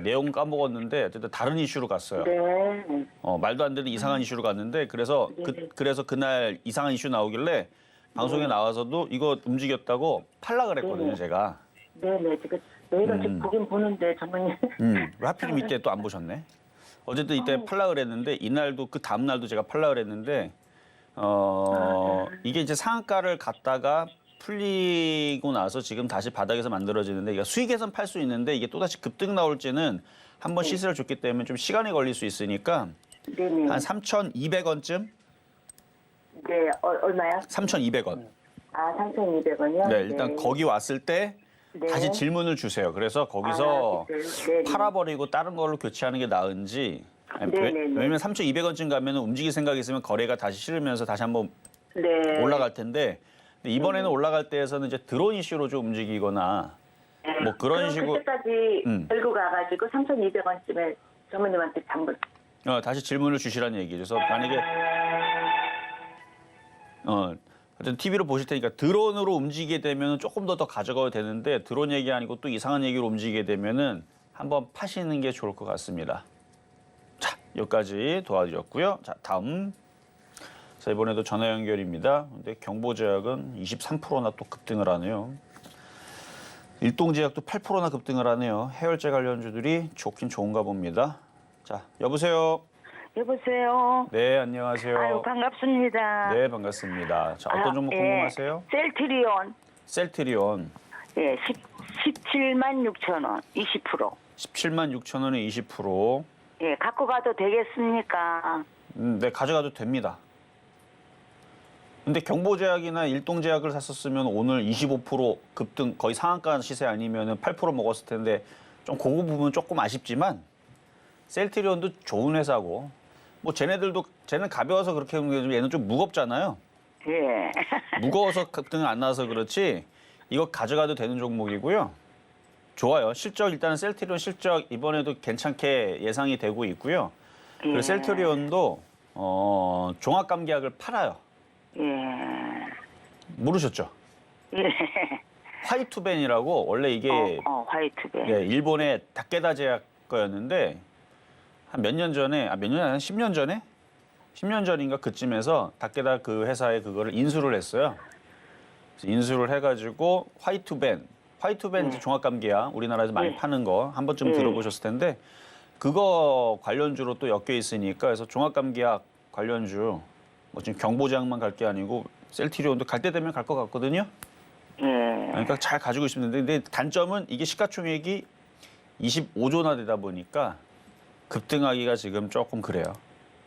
내용 까먹었는데 어쨌든 다른 이슈로 갔어요. 네. 말도 안 되는 이상한 이슈로 갔는데 그래서 네네. 그래서 그날 이상한 이슈 나오길래 방송에 나와서도 이거 움직였다고 팔라 그랬거든요, 네네. 제가. 네네. 지금 내가 지금 보긴 보는데 전문님. 왜 하필이면 이때 또 안 보셨네. 어쨌든 이때 팔라 그랬는데 이날도 그 다음 날도 제가 팔라 그랬는데 이게 이제 상한가를 갔다가 풀리고 나서 지금 다시 바닥에서 만들어지는데 이게 수익에선 팔 수 있는데 이게 또다시 급등 나올지는 한번 시세를 줬기 때문에 좀 시간이 걸릴 수 있으니까 네네. 한 3,200원쯤? 네. 얼마요? 3,200원. 3,200원이요? 네, 일단 거기 왔을 때 네. 다시 질문을 주세요. 그래서 거기서 네네. 팔아버리고 다른 걸로 교체하는 게 나은지. 네네네. 왜냐면 3,200원쯤 가면 움직일 생각이 있으면 거래가 다시 싫으면서 다시 한번 네. 올라갈 텐데 근데 이번에는 올라갈 때에서는 이제 드론 이슈로 좀 움직이거나 뭐 그런 그럼 식으로 그때까지 들고 가가지고 3,200원쯤에 전무님한테 당근. 다시 질문을 주시라는 얘기죠. 그래서 만약에 하여튼 TV로 보실 테니까 드론으로 움직이게 되면 조금 더 가져가도 되는데 드론 얘기 아니고 또 이상한 얘기로 움직이게 되면은 한번 파시는 게 좋을 것 같습니다. 자, 여기까지 도와드렸고요. 자, 다음. 자, 이번에도 전화 연결입니다. 근데 경보제약은 23%나 또 급등을 하네요. 일동제약도 8%나 급등을 하네요. 해열제 관련주들이 좋긴 좋은가 봅니다. 자, 여보세요. 여보세요. 네, 안녕하세요. 아유, 반갑습니다. 네, 반갑습니다. 자, 어떤 종목 궁금하세요? 셀트리온. 셀트리온 예, 17만 6천 원, 20%. 17만 6천 원에 20%. 예, 갖고 가도 되겠습니까? 네, 가져가도 됩니다. 근데 경보제약이나 일동제약을 샀었으면 오늘 25% 급등 거의 상한가 시세 아니면 8% 먹었을 텐데 좀 그거 부분 조금 아쉽지만 셀트리온도 좋은 회사고 뭐 쟤는 가벼워서 그렇게 하는 게 얘는 좀 무겁잖아요. 예. 무거워서 급등은 안 나와서 그렇지 이거 가져가도 되는 종목이고요. 좋아요. 실적 일단은 셀트리온 실적 이번에도 괜찮게 예상이 되고 있고요. 그리고 예. 셀트리온도 종합감기약을 팔아요. 예. 모르셨죠? 예. 화이투벤이라고 원래 이게 화이트배. 예, 일본의 다케다 제약 거였는데 한 몇 년 전에 몇 년 아니라 10년 전에 10년 전인가 그쯤에서 다케다 그 회사에 그거를 인수를 했어요. 그래서 인수를 해가지고 화이투벤 이제 종합감기약 우리나라에서 많이 파는 거 한 번쯤 들어보셨을 텐데 그거 관련주로 또 엮여 있으니까 그래서 종합감기약 관련주 뭐 지금 경보제약만 갈 게 아니고 셀트리온도 갈 때 되면 갈 것 같거든요. 예. 그러니까 잘 가지고 있으면 되는데 근데 단점은 이게 시가총액이 25조나 되다 보니까 급등하기가 지금 조금 그래요.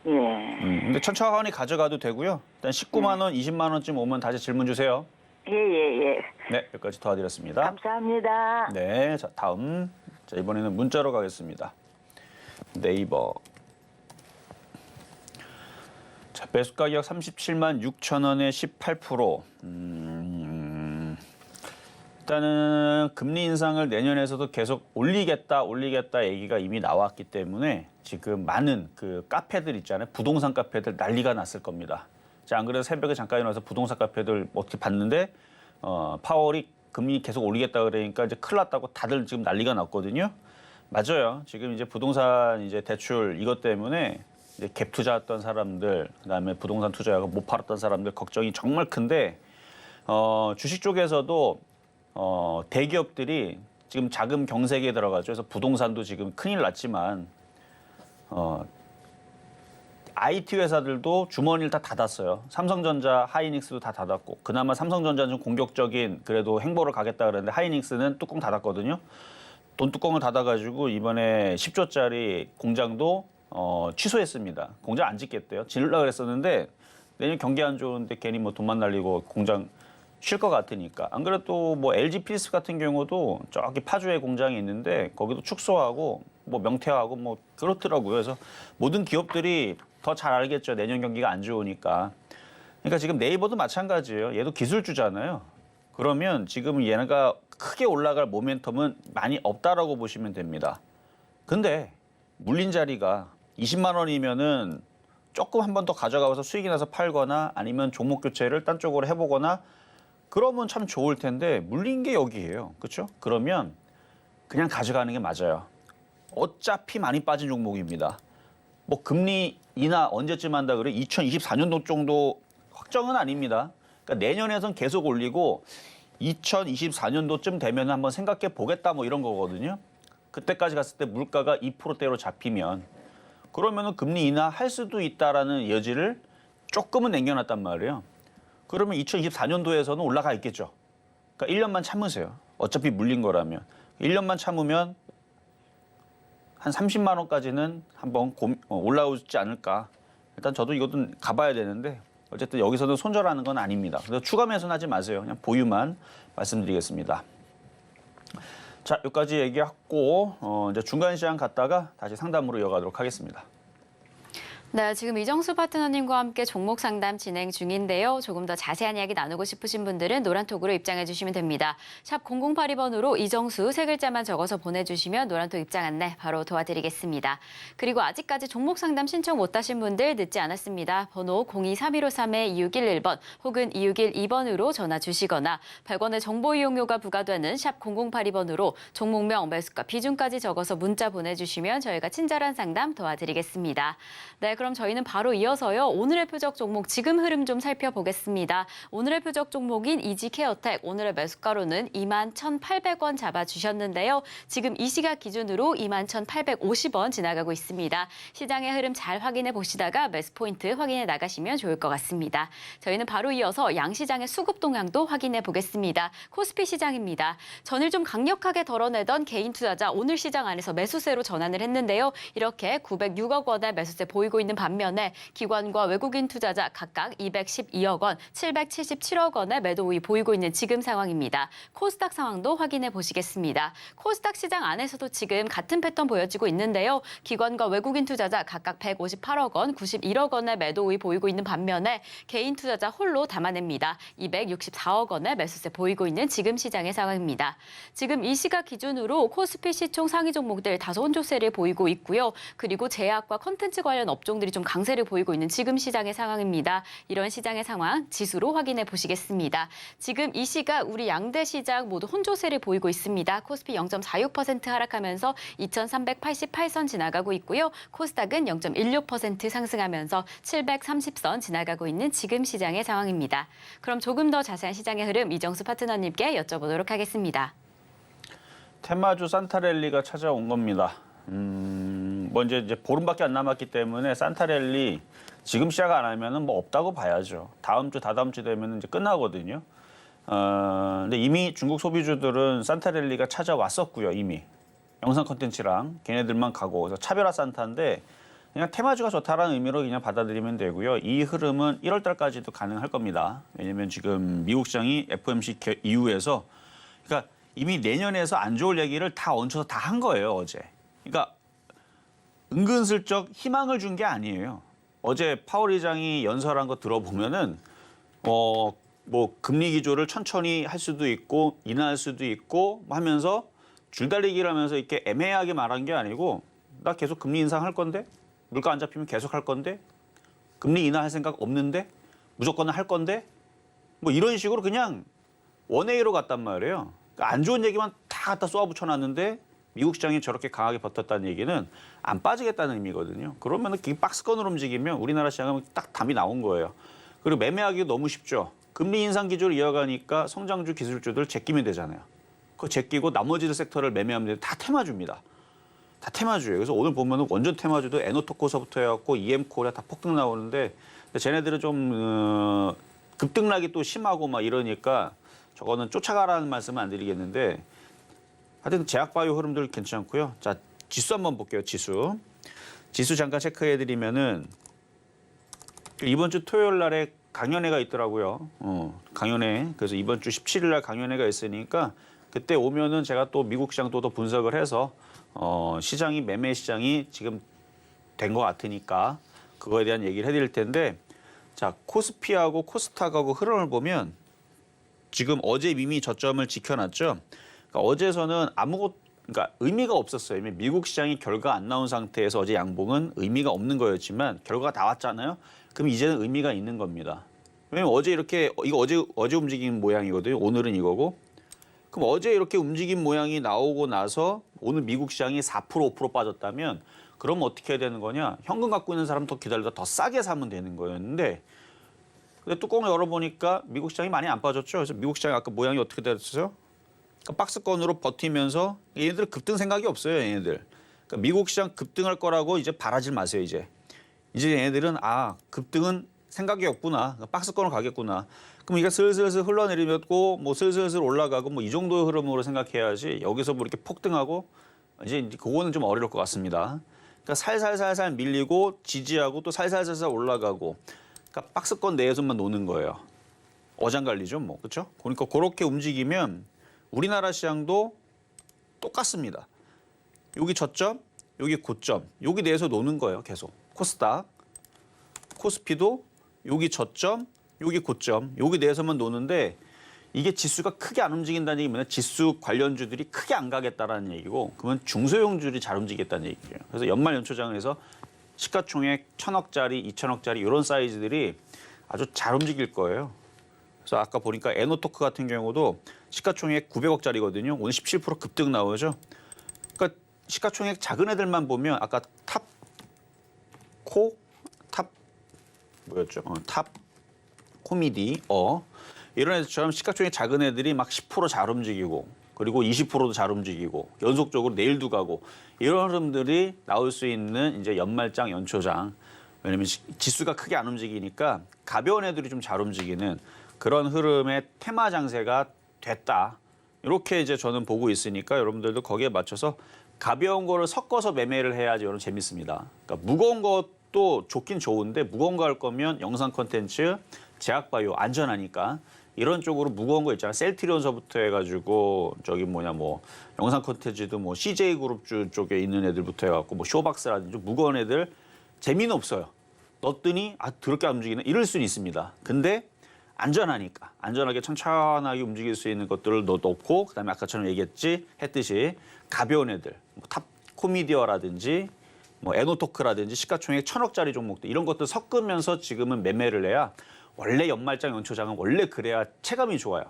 예. 근데 천천히 가져가도 되고요. 일단 19만 원, 20만 원쯤 오면 다시 질문 주세요. 예, 예. 네, 여기까지 도와드렸습니다. 감사합니다. 네, 자 다음. 자 이번에는 문자로 가겠습니다. 네이버. 자 매수 가격 37만 6천 원에 18%. 일단은 금리 인상을 내년에서도 계속 올리겠다 얘기가 이미 나왔기 때문에 지금 많은 그 카페들 있잖아요. 부동산 카페들 난리가 났을 겁니다. 자, 안 그래도 새벽에 잠깐 일어나서 부동산 카페들 어떻게 봤는데 파월이 금리 계속 올리겠다 그러니까 이제 큰일 났다고 다들 지금 난리가 났거든요. 맞아요. 지금 이제 부동산 이제 대출 이것 때문에 이제 갭 투자했던 사람들, 그다음에 부동산 투자하고 못 팔았던 사람들 걱정이 정말 큰데 주식 쪽에서도 대기업들이 지금 자금 경색에 들어가죠. 그래서 부동산도 지금 큰일 났지만 IT 회사들도 주머니를 다 닫았어요. 삼성전자, 하이닉스도 다 닫았고 그나마 삼성전자는 좀 공격적인 그래도 행보를 가겠다 그랬는데 하이닉스는 뚜껑 닫았거든요. 돈 뚜껑을 닫아가지고 이번에 10조짜리 공장도 취소했습니다. 공장 안 짓겠대요. 짓려고 그랬었는데 내년 경기 안 좋은데 괜히 뭐 돈만 날리고 공장 쉴 것 같으니까. 안 그래도 뭐 LG 필스 같은 경우도 저기 파주에 공장이 있는데 거기도 축소하고 뭐 명퇴하고 뭐 그렇더라고요. 그래서 모든 기업들이 더 잘 알겠죠. 내년 경기가 안 좋으니까. 그러니까 지금 네이버도 마찬가지예요. 얘도 기술주잖아요. 그러면 지금 얘네가 크게 올라갈 모멘텀은 많이 없다라고 보시면 됩니다. 근데 물린 자리가 20만 원이면은 조금 한 번 더 가져가서 수익이 나서 팔거나 아니면 종목 교체를 딴 쪽으로 해보거나 그러면 참 좋을 텐데 물린 게 여기예요. 그렇죠? 그러면 그냥 가져가는 게 맞아요. 어차피 많이 빠진 종목입니다. 뭐 금리 인하 언제쯤 한다 그래? 2024년도 정도 확정은 아닙니다. 그러니까 내년에선 계속 올리고 2024년도쯤 되면 한번 생각해 보겠다 뭐 이런 거거든요. 그때까지 갔을 때 물가가 2%대로 잡히면 그러면은 금리 인하 할 수도 있다라는 여지를 조금은 남겨놨단 말이에요. 그러면 2024년도에서는 올라가 있겠죠. 그러니까 1년만 참으세요. 어차피 물린 거라면. 1년만 참으면 한 30만 원까지는 한번 올라오지 않을까. 일단 저도 이것도 가봐야 되는데 어쨌든 여기서는 손절하는 건 아닙니다. 그래서 추가 매수는 하지 마세요. 그냥 보유만 말씀드리겠습니다. 자, 여기까지 얘기하고 이제 중간 시장 갔다가 다시 상담으로 이어가도록 하겠습니다. 네, 지금 이정수 파트너님과 함께 종목 상담 진행 중인데요. 조금 더 자세한 이야기 나누고 싶으신 분들은 노란톡으로 입장해 주시면 됩니다. 샵 0082번으로 이정수 세 글자만 적어서 보내주시면 노란톡 입장 안내 바로 도와드리겠습니다. 그리고 아직까지 종목 상담 신청 못하신 분들 늦지 않았습니다. 번호 023153-2611번 혹은 2612번으로 전화 주시거나 100원의 정보 이용료가 부과되는 샵 0082번으로 종목명, 매수가, 비중까지 적어서 문자 보내주시면 저희가 친절한 상담 도와드리겠습니다. 네, 그럼 저희는 바로 이어서요. 오늘의 표적 종목 지금 흐름 좀 살펴보겠습니다. 오늘의 표적 종목인 이지케어텍 오늘의 매수가로는 21,800원 잡아주셨는데요. 지금 이 시각 기준으로 21,850원 지나가고 있습니다. 시장의 흐름 잘 확인해 보시다가 매수 포인트 확인해 나가시면 좋을 것 같습니다. 저희는 바로 이어서 양시장의 수급 동향도 확인해 보겠습니다. 코스피 시장입니다. 전일 좀 강력하게 덜어내던 개인 투자자 오늘 시장 안에서 매수세로 전환을 했는데요. 이렇게 906억 원의 매수세 보이고 있는 반면에 기관과 외국인 투자자 각각 212억 원, 777억 원의 매도 우위 보이고 있는 지금 상황입니다. 코스닥 상황도 확인해 보시겠습니다. 코스닥 시장 안에서도 지금 같은 패턴 보여지고 있는데요. 기관과 외국인 투자자 각각 158억 원, 91억 원의 매도 우위 보이고 있는 반면에 개인 투자자 홀로 담아냅니다. 264억 원의 매수세 보이고 있는 지금 시장의 상황입니다. 지금 이 시각 기준으로 코스피 시총 상위 종목들 다소 혼조세를 보이고 있고요. 그리고 제약과 콘텐츠 관련 업종들이 좀 강세를 보이고 있는 지금 시장의 상황입니다. 이런 시장의 상황 지수로 확인해 보시겠습니다. 지금 이 시각 우리 양대 시장 모두 혼조세를 보이고 있습니다. 코스피 0.46% 하락하면서 2,388선 지나가고 있고요. 코스닥은 0.16% 상승하면서 730선 지나가고 있는 지금 시장의 상황입니다. 그럼 조금 더 자세한 시장의 흐름 이정수 파트너님께 여쭤보도록 하겠습니다. 테마주 산타랠리가 찾아온 겁니다. 뭐 이제 보름밖에 안 남았기 때문에 산타랠리 지금 시작 안 하면은 뭐 없다고 봐야죠. 다음 주 다다음 주 되면 이제 끝나거든요. 근데 이미 중국 소비주들은 산타랠리가 찾아왔었고요. 이미 영상 콘텐츠랑 걔네들만 가고 그래서 차별화 산타인데 그냥 테마주가 좋다라는 의미로 그냥 받아들이면 되고요. 이 흐름은 1월 달까지도 가능할 겁니다. 왜냐면 지금 미국 시장이 FOMC 이후에서 그러니까 이미 내년에서 안 좋을 얘기를 다 얹혀서 다 한 거예요, 어제. 그러니까 은근슬쩍 희망을 준 게 아니에요. 어제 파월 의장이 연설한 거 들어보면은 뭐 금리 기조를 천천히 할 수도 있고 인하할 수도 있고 하면서 줄다리기를 하면서 이렇게 애매하게 말한 게 아니고 나 계속 금리 인상할 건데 물가 안 잡히면 계속 할 건데 금리 인하할 생각 없는데 무조건 할 건데 뭐 이런 식으로 그냥 원웨이로 갔단 말이에요. 그러니까 안 좋은 얘기만 다 갖다 쏘아붙여놨는데 미국 시장이 저렇게 강하게 버텼다는 얘기는 안 빠지겠다는 의미거든요. 그러면 그 박스권으로 움직이면 우리나라 시장은 딱 답이 나온 거예요. 그리고 매매하기도 너무 쉽죠. 금리 인상 기조를 이어가니까 성장주 기술주들 제끼면 되잖아요. 그거 제끼고 나머지 섹터를 매매하면 돼요. 다 테마주입니다. 다 테마주예요. 그래서 오늘 보면은 완전 테마주도 에너토코서부터 해갖고 EM코리아 다 폭등 나오는데 쟤네들은 좀 급등락이 또 심하고 막 이러니까 저거는 쫓아가라는 말씀은 안 드리겠는데 하여튼 제약바이오 흐름들 괜찮고요. 자, 지수 한번 볼게요. 지수 잠깐 체크해드리면은 이번 주 토요일 날에 강연회가 있더라고요. 강연회. 그래서 이번 주 17일 날 강연회가 있으니까 그때 오면은 제가 또 미국 시장 또 더 분석을 해서 시장이 매매 시장이 지금 된 것 같으니까 그거에 대한 얘기를 해드릴 텐데 자 코스피하고 코스닥하고 흐름을 보면 지금 어제 이미 저점을 지켜놨죠. 그러니까 어제서는 그러니까 의미가 없었어요. 이미 미국 시장이 결과 안 나온 상태에서 어제 양봉은 의미가 없는 거였지만 결과가 나왔잖아요. 그럼 이제는 의미가 있는 겁니다. 왜냐면 어제 이렇게 이거 어제 움직인 모양이거든요. 오늘은 이거고. 그럼 어제 이렇게 움직인 모양이 나오고 나서 오늘 미국 시장이 4% 5% 빠졌다면 그럼 어떻게 해야 되는 거냐? 현금 갖고 있는 사람 더 기다려다 더 싸게 사면 되는 거였는데 근데 뚜껑을 열어보니까 미국 시장이 많이 안 빠졌죠. 그래서 미국 시장이 아까 모양이 어떻게 됐어요? 그러니까 박스권으로 버티면서 얘네들 급등 생각이 없어요. 얘네들. 그러니까 미국 시장 급등할 거라고 이제 바라질 마세요. 이제 얘네들은 급등은 생각이 없구나. 그러니까 박스권으로 가겠구나. 그럼 이게 슬슬 흘러내리고 뭐 슬슬 올라가고 뭐 이 정도의 흐름으로 생각해야지 여기서 뭐 이렇게 폭등하고 이제 그거는 좀 어려울 것 같습니다. 그러니까 살살 밀리고 지지하고 또 살살 올라가고 그러니까 박스권 내에서만 노는 거예요. 어장관리죠, 뭐. 그렇죠? 그러니까 그렇게 움직이면 우리나라 시장도 똑같습니다. 여기 저점, 여기 고점, 여기 내에서 노는 거예요, 계속. 코스닥, 코스피도 여기 저점, 여기 고점, 여기 내에서만 노는데 이게 지수가 크게 안 움직인다는 얘기면 지수 관련주들이 크게 안 가겠다라는 얘기고 그러면 중소형주들이 잘 움직이겠다는 얘기예요. 그래서 연말 연초장에서 시가총액 1,000억짜리, 2,000억짜리 이런 사이즈들이 아주 잘 움직일 거예요. 그래서 아까 보니까 에노토크 같은 경우도 시가총액 900억짜리거든요. 오늘 17% 급등 나오죠. 그러니까 시가총액 작은 애들만 보면 아까 탑 코미디 이런 애들처럼 시가총액 작은 애들이 막 10% 잘 움직이고 그리고 20%도 잘 움직이고 연속적으로 내일도 가고 이런 흐름들이 나올 수 있는 이제 연말장 연초장 왜냐면 지수가 크게 안 움직이니까 가벼운 애들이 좀 잘 움직이는 그런 흐름의 테마 장세가 됐다. 이렇게 이제 저는 보고 있으니까 여러분들도 거기에 맞춰서 가벼운 거를 섞어서 매매를 해야지 여러분 재밌습니다. 그러니까 무거운 것도 좋긴 좋은데 무거운 거 할 거면 영상 콘텐츠, 제약바이오 안전하니까 이런 쪽으로 무거운 거 있잖아요. 셀트리온서부터 해가지고 영상 콘텐츠도 뭐 CJ 그룹주 쪽에 있는 애들부터 해갖고 뭐 쇼박스라든지 무거운 애들 재미는 없어요. 넣었더니 더럽게 안 움직이는 이럴 수는 있습니다. 근데 안전하니까 안전하게 천천하게 움직일 수 있는 것들을 넣고 그다음에 아까처럼 했듯이 가벼운 애들 탑 코미디어라든지 뭐 에노토크라든지 시가총액 1,000억짜리 종목들 이런 것들 섞으면서 지금은 매매를 해야 원래 연말장 연초장은 원래 그래야 체감이 좋아요.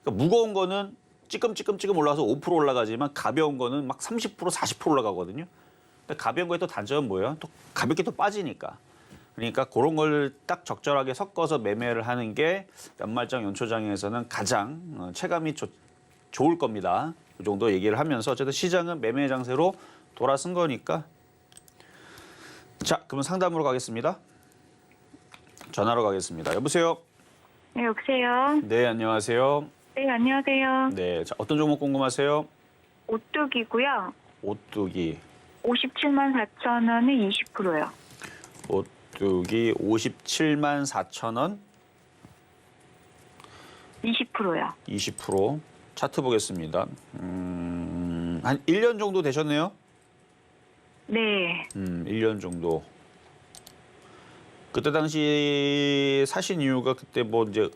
그러니까 무거운 거는 찌끔찌끔 올라가서 5% 올라가지만 가벼운 거는 막 30% 40% 올라가거든요. 근데 가벼운 거에 또 단점은 뭐예요? 또 가볍게 또 빠지니까. 그러니까 그런 걸 딱 적절하게 섞어서 매매를 하는 게 연말장 연초장에서는 가장 체감이 좋을 겁니다. 그 정도 얘기를 하면서 어쨌든 시장은 매매 장세로 돌아선 거니까 자, 그럼 상담으로 가겠습니다. 전화로 가겠습니다. 여보세요? 네, 여보세요. 네, 안녕하세요. 네, 안녕하세요. 네, 자, 어떤 종목 궁금하세요? 오뚜기고요. 오뚜기. 57만 4천 원에 20%요. 오뚜기 57만 4천 원, 20%요. 20%. 차트 보겠습니다. 한 1년 정도 되셨네요? 네. 1년 정도. 그때 당시 사신 이유가 그때 뭐 이제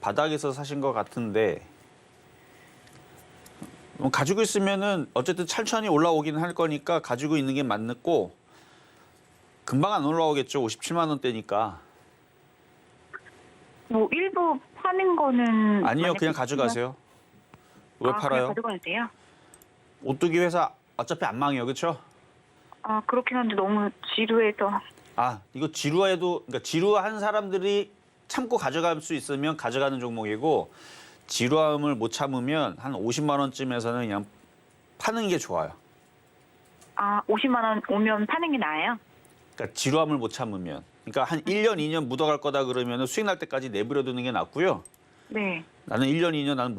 바닥에서 사신 것 같은데 가지고 있으면은 어쨌든 천천히 올라오긴 할 거니까 가지고 있는 게 맞고 금방 안 올라오겠죠. 57만 원대니까. 뭐 일부 파는 거는 아니요, 만약에 그냥 가져가세요. 왜 그냥 팔아요? 가져가야 돼요? 오뚜기 회사 어차피 안 망해요, 그렇죠? 그렇긴 한데 너무 지루해서. 이거 지루해도 그러니까 지루한 사람들이 참고 가져갈 수 있으면 가져가는 종목이고 지루함을 못 참으면 한 50만 원쯤에서는 그냥 파는 게 좋아요. 50만 원 오면 파는 게 나아요? 그러니까 지루함을 못 참으면. 그러니까 한 1년, 2년 묻어갈 거다 그러면 수익 날 때까지 내버려 두는 게 낫고요. 네. 나는 1년, 2년 나는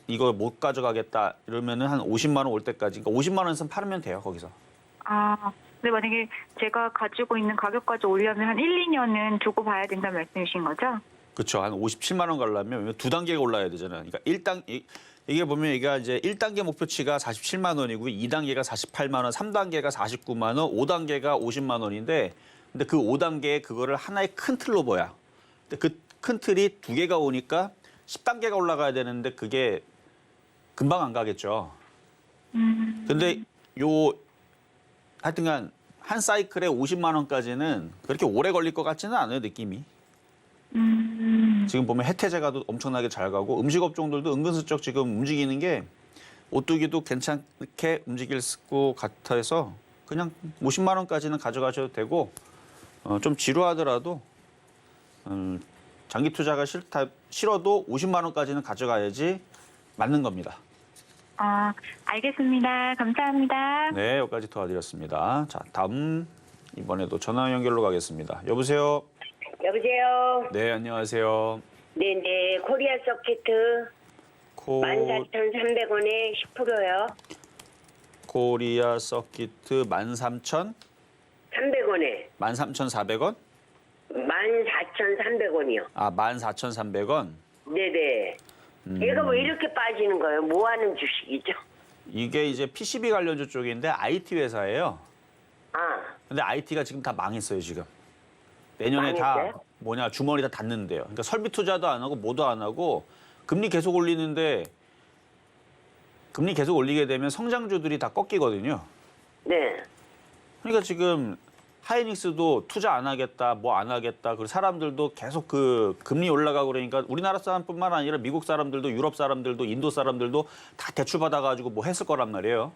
이거 못 가져가겠다 이러면은 한 50만 원 올 때까지. 그러니까 50만 원에서 팔면 돼요, 거기서. 근데 만약에 제가 가지고 있는 가격까지 올려면 한 1, 2년은 두고 봐야 된다는 말씀이신 거죠? 그렇죠. 한 57만 원 가려면 두 단계가 올라야 되잖아요. 그러니까 이게 보면 이게 이제 1단계 목표치가 47만 원이고 2단계가 48만 원, 3단계가 49만 원, 5단계가 50만 원인데 근데 그 5단계에 그거를 하나의 큰 틀로 봐요. 근데 그 큰 틀이 두 개가 오니까 10단계가 올라가야 되는데 그게 금방 안 가겠죠. 근데 하여튼간 한 사이클에 50만 원까지는 그렇게 오래 걸릴 것 같지는 않아요, 느낌이. 지금 보면 혜태제가도 엄청나게 잘 가고 음식 업종들도 은근슬쩍 지금 움직이는 게 오뚜기도 괜찮게 움직일 것 같아서 그냥 50만 원까지는 가져가셔도 되고 좀 지루하더라도 장기 투자가 싫어도 50만 원까지는 가져가야지 맞는 겁니다. 알겠습니다. 감사합니다. 네, 여기까지 도와드렸습니다. 자, 다음 이번에도 전화 연결로 가겠습니다. 여보세요? 여보세요. 네, 안녕하세요. 네네. 코리아 서키트 14,300원에 10%요. 코리아 서키트 13,000? 300원에 13,400원? 14,300원이요. 14,300원? 네네. 얘가 왜 이렇게 빠지는 거예요? 뭐 하는 주식이죠? 이게 이제 PCB 관련주 쪽인데 IT 회사예요. 아, 근데 IT가 지금 다 망했어요, 지금. 내년에 망했어요? 다 주머니 다 닫는데요. 그러니까 설비 투자도 안 하고 뭐도 안 하고 금리 계속 올리는데 금리 계속 올리게 되면 성장주들이 다 꺾이거든요. 네. 그러니까 지금 하이닉스도 투자 안 하겠다, 뭐 안 하겠다. 그리고 사람들도 계속 그 금리 올라가고 그러니까 우리나라 사람뿐만 아니라 미국 사람들도 유럽 사람들도 인도 사람들도 다 대출 받아가지고 뭐 했을 거란 말이에요.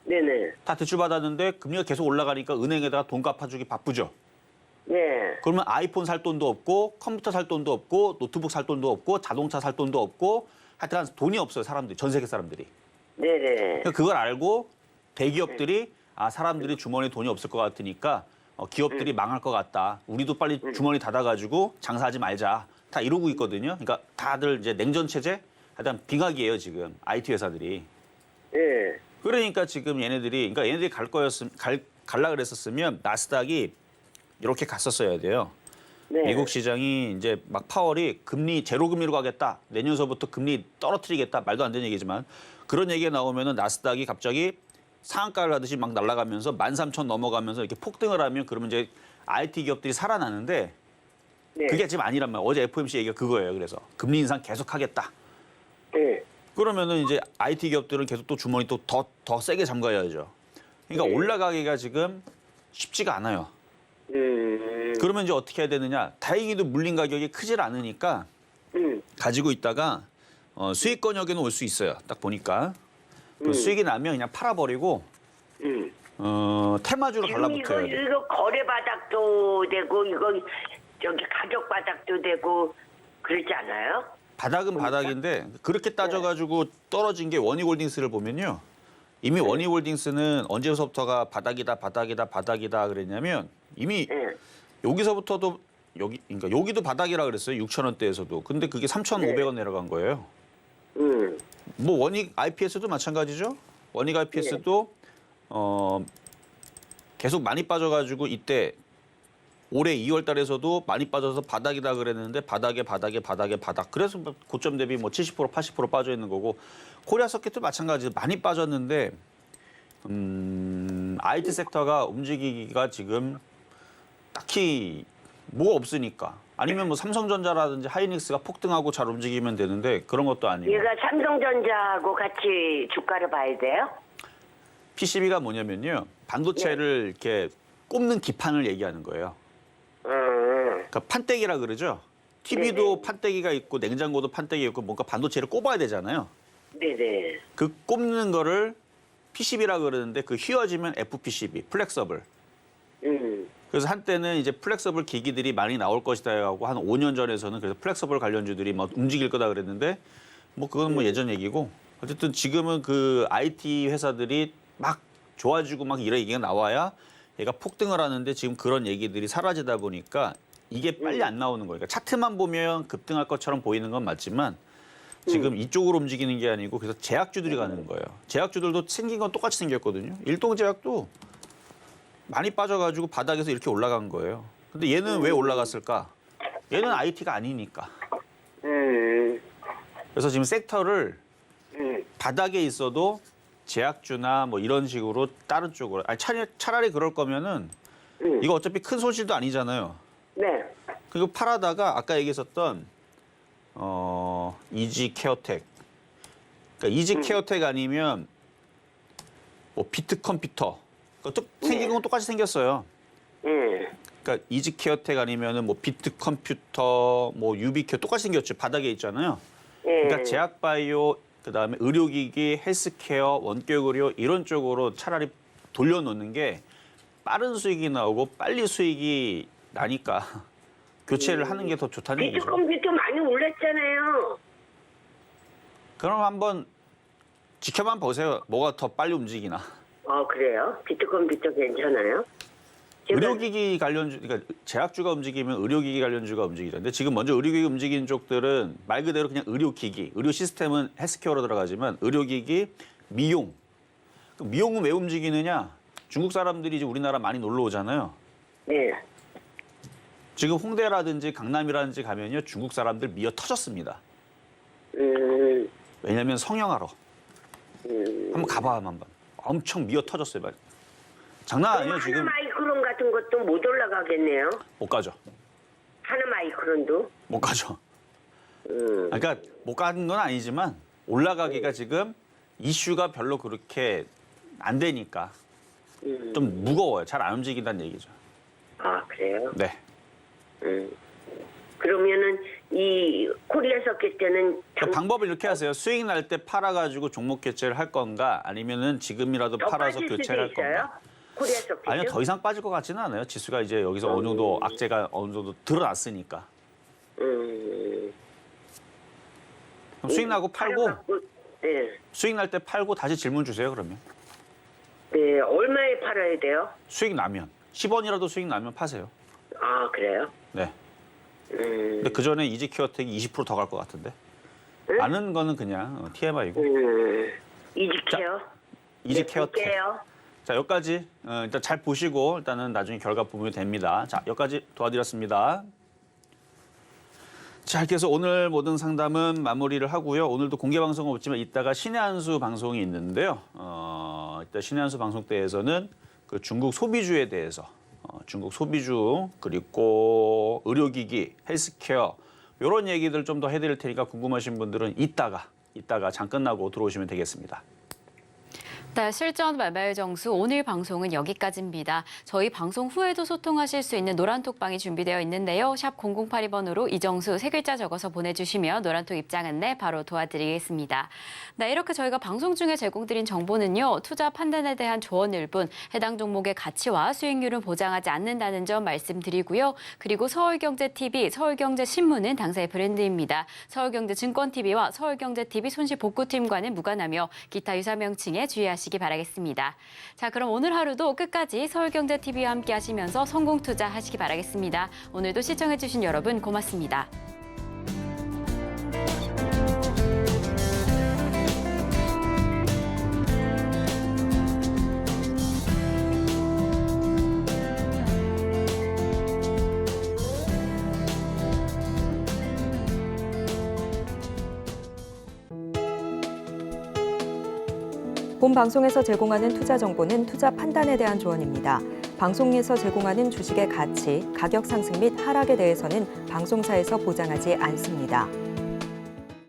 네네. 다 대출 받았는데 금리가 계속 올라가니까 은행에다가 돈 갚아주기 바쁘죠. 네. 그러면 아이폰 살 돈도 없고 컴퓨터 살 돈도 없고 노트북 살 돈도 없고 자동차 살 돈도 없고 하여튼 돈이 없어요, 사람들이. 전 세계 사람들이. 네네. 그러니까 그걸 알고 대기업들이 사람들이 주머니에 돈이 없을 것 같으니까 기업들이 망할 것 같다. 우리도 빨리 주머니 닫아가지고 장사하지 말자. 다 이러고 있거든요. 그러니까 다들 이제 냉전 체제? 하여튼 빙하기예요, 지금 IT 회사들이. 네. 그러니까 지금 얘네들이 갈라 그랬었으면 나스닥이 이렇게 갔었어야 돼요. 네. 미국 시장이 이제 막 파월이 금리 제로 금리로 가겠다. 내년서부터 금리 떨어뜨리겠다. 말도 안 되는 얘기지만 그런 얘기가 나오면은 나스닥이 갑자기 상한가를 하듯이 막 날아가면서 13,000 넘어가면서 이렇게 폭등을 하면 그러면 이제 IT 기업들이 살아나는데 네. 그게 지금 아니란 말이에요. 어제 FOMC 얘기가 그거예요. 그래서 금리 인상 계속 하겠다. 네. 그러면은 이제 IT 기업들은 계속 또 주머니 또 더 세게 잠가야죠. 그러니까 네. 올라가기가 지금 쉽지가 않아요. 그러면 이제 어떻게 해야 되느냐? 다행히도 물린 가격이 크질 않으니까 가지고 있다가 수익권역에는 올 수 있어요. 딱 보니까 그 수익이 나면 그냥 팔아버리고 테마주로 갈라붙어요. 이거 거래 바닥도 되고 이거 저기 가격 바닥도 되고 그러지 않아요? 바닥은 바닥인데 그렇게 따져가지고 떨어진 게 원희골딩스를 보면요. 이미 원희홀딩스는 언제서부터가 바닥이다 그랬냐면 이미 예. 여기서부터도 그러니까 여기도 바닥이라 그랬어요. 6,000원대에서도. 근데 그게 3,500원 내려간 거예요. 뭐 원익 IPS도 마찬가지죠. 원익 IPS도 계속 많이 빠져가지고 이때 올해 2월 달에서도 많이 빠져서 바닥이다 그랬는데 바닥. 그래서 고점 대비 뭐 70%, 80% 빠져 있는 거고 코리아 서킷도 마찬가지로 많이 빠졌는데 IT 섹터가 움직이기가 지금 딱히 뭐가 없으니까 아니면 뭐 삼성전자라든지 하이닉스가 폭등하고 잘 움직이면 되는데 그런 것도 아니고 얘가 삼성전자하고 같이 주가를 봐야 돼요? PCB가 뭐냐면요. 반도체를 이렇게 꼽는 기판을 얘기하는 거예요. 그러니까 판때기라 그러죠. TV도 판때기가 있고 냉장고도 판때기가 있고 뭔가 반도체를 꼽아야 되잖아요. 네네. 그 꼽는 거를 PCB라 그러는데 그 휘어지면 FPCB, 플렉서블. 그래서 한때는 이제 플렉서블 기기들이 많이 나올 것이다 하고 한 5년 전에서는 그래서 플렉서블 관련주들이 막 움직일 거다 그랬는데 뭐 그건 뭐 예전 얘기고 어쨌든 지금은 그 IT 회사들이 막 좋아지고 막 이런 얘기가 나와야 얘가 폭등을 하는데 지금 그런 얘기들이 사라지다 보니까 이게 빨리 안 나오는 거예요. 그러니까 차트만 보면 급등할 것처럼 보이는 건 맞지만 지금 이쪽으로 움직이는 게 아니고 그래서 제약주들이 가는 거예요. 제약주들도 생긴 건 똑같이 생겼거든요. 일동제약도 많이 빠져가지고 바닥에서 이렇게 올라간 거예요. 근데 얘는 왜 올라갔을까? 얘는 IT가 아니니까. 그래서 지금 섹터를 바닥에 있어도 제약주나 뭐 이런 식으로 다른 쪽으로 아니 차라리 그럴 거면은 이거 어차피 큰 손실도 아니잖아요. 네. 그리고 팔아다가 아까 얘기했었던 이지 케어텍. 그러니까 이지 케어텍 아니면 뭐 비트 컴퓨터. 그러니까 생긴 건 똑같이 생겼어요. 그러니까 이지 케어텍 아니면은 뭐 비트 컴퓨터, 뭐 유비케어 똑같이 생겼죠. 바닥에 있잖아요. 그러니까 제약 바이오 그다음에 의료기기, 헬스케어, 원격 의료 이런 쪽으로 차라리 돌려놓는 게 빠른 수익이 나오고 빨리 수익이 나니까 교체를 하는 게 더 좋다는 얘기죠. 비트컴퓨터 많이 올랐잖아요. 그럼 한번 지켜만 보세요. 뭐가 더 빨리 움직이나. 그래요? 비트컴퓨터 괜찮아요? 의료기기 관련주, 그러니까 제약주가 움직이면 의료기기 관련주가 움직이죠. 근데 지금 먼저 의료기기 움직이는 쪽들은 말 그대로 그냥 의료기기, 의료 시스템은 헬스케어로 들어가지만 의료기기, 미용. 미용은 왜 움직이느냐? 중국 사람들이 이제 우리나라 많이 놀러 오잖아요. 네. 지금 홍대라든지 강남이라든지 가면요 중국 사람들 미어 터졌습니다. 왜냐면 성형하러. 한번 가봐 한번. 엄청 미어 터졌어요. 장난 아니에요 지금. 하나 마이크론 같은 것도 못 올라가겠네요. 못 가죠. 하나 마이크론도. 못 가죠. 그러니까 못 가는 건 아니지만 올라가기가 지금 이슈가 별로 그렇게 안 되니까 좀 무거워요. 잘 안 움직인다는 얘기죠. 아, 그래요? 네. 그러면은 이 코리아 서킷 때는 그 방법을 이렇게 하세요. 수익 날 때 팔아가지고 종목 교체를 할 건가 아니면은 지금이라도 더 팔아서 빠질 교체를 할 수도 있어요? 건가. 코리아 서킷? 아니요, 더 이상 빠질 것 같지는 않아요. 지수가 이제 여기서 어느 정도 악재가 어느 정도 드러났으니까. 그럼 수익 나고 팔고 네. 수익 날 때 팔고 다시 질문 주세요. 그러면 네, 얼마에 팔아야 돼요? 수익 나면 10원이라도 수익 나면 파세요. 아, 그래요? 네. 근데 그 전에 이지케어텍이 20% 더 갈 것 같은데. 아는 거는 그냥 TMI고. 이지케어? 이지케어텍. 볼게요. 자, 여기까지 일단 잘 보시고 일단은 나중에 결과 보면 됩니다. 자, 여기까지 도와드렸습니다. 자, 이렇게 해서 오늘 모든 상담은 마무리를 하고요. 오늘도 공개 방송은 없지만 이따가 신의 한 수 방송이 있는데요. 이따 신의 한 수 방송 때에서는 그 중국 소비주에 대해서 중국 소비주 그리고 의료기기, 헬스케어 이런 얘기들 좀 더 해드릴 테니까 궁금하신 분들은 이따가 장 끝나고 들어오시면 되겠습니다. 네, 실전 말말 정수 오늘 방송은 여기까지입니다. 저희 방송 후에도 소통하실 수 있는 노란톡방이 준비되어 있는데요. 샵 0082번으로 이정수 세 글자 적어서 보내주시면 노란톡 입장 안내 바로 도와드리겠습니다. 네, 이렇게 저희가 방송 중에 제공드린 정보는요. 투자 판단에 대한 조언 일뿐 해당 종목의 가치와 수익률은 보장하지 않는다는 점 말씀드리고요. 그리고 서울경제TV, 서울경제신문은 당사의 브랜드입니다. 서울경제증권TV와 서울경제TV 손실복구팀과는 무관하며 기타 유사 명칭에 주의하시기 투자하시기 바라겠습니다. 자, 그럼 오늘 하루도 끝까지 서울경제TV와 함께 하시면서 성공 투자하시기 바라겠습니다. 오늘도 시청해주신 여러분 고맙습니다. 본 방송에서 제공하는 투자 정보는 투자 판단에 대한 조언입니다. 방송에서 제공하는 주식의 가치, 가격 상승 및 하락에 대해서는 방송사에서 보장하지 않습니다.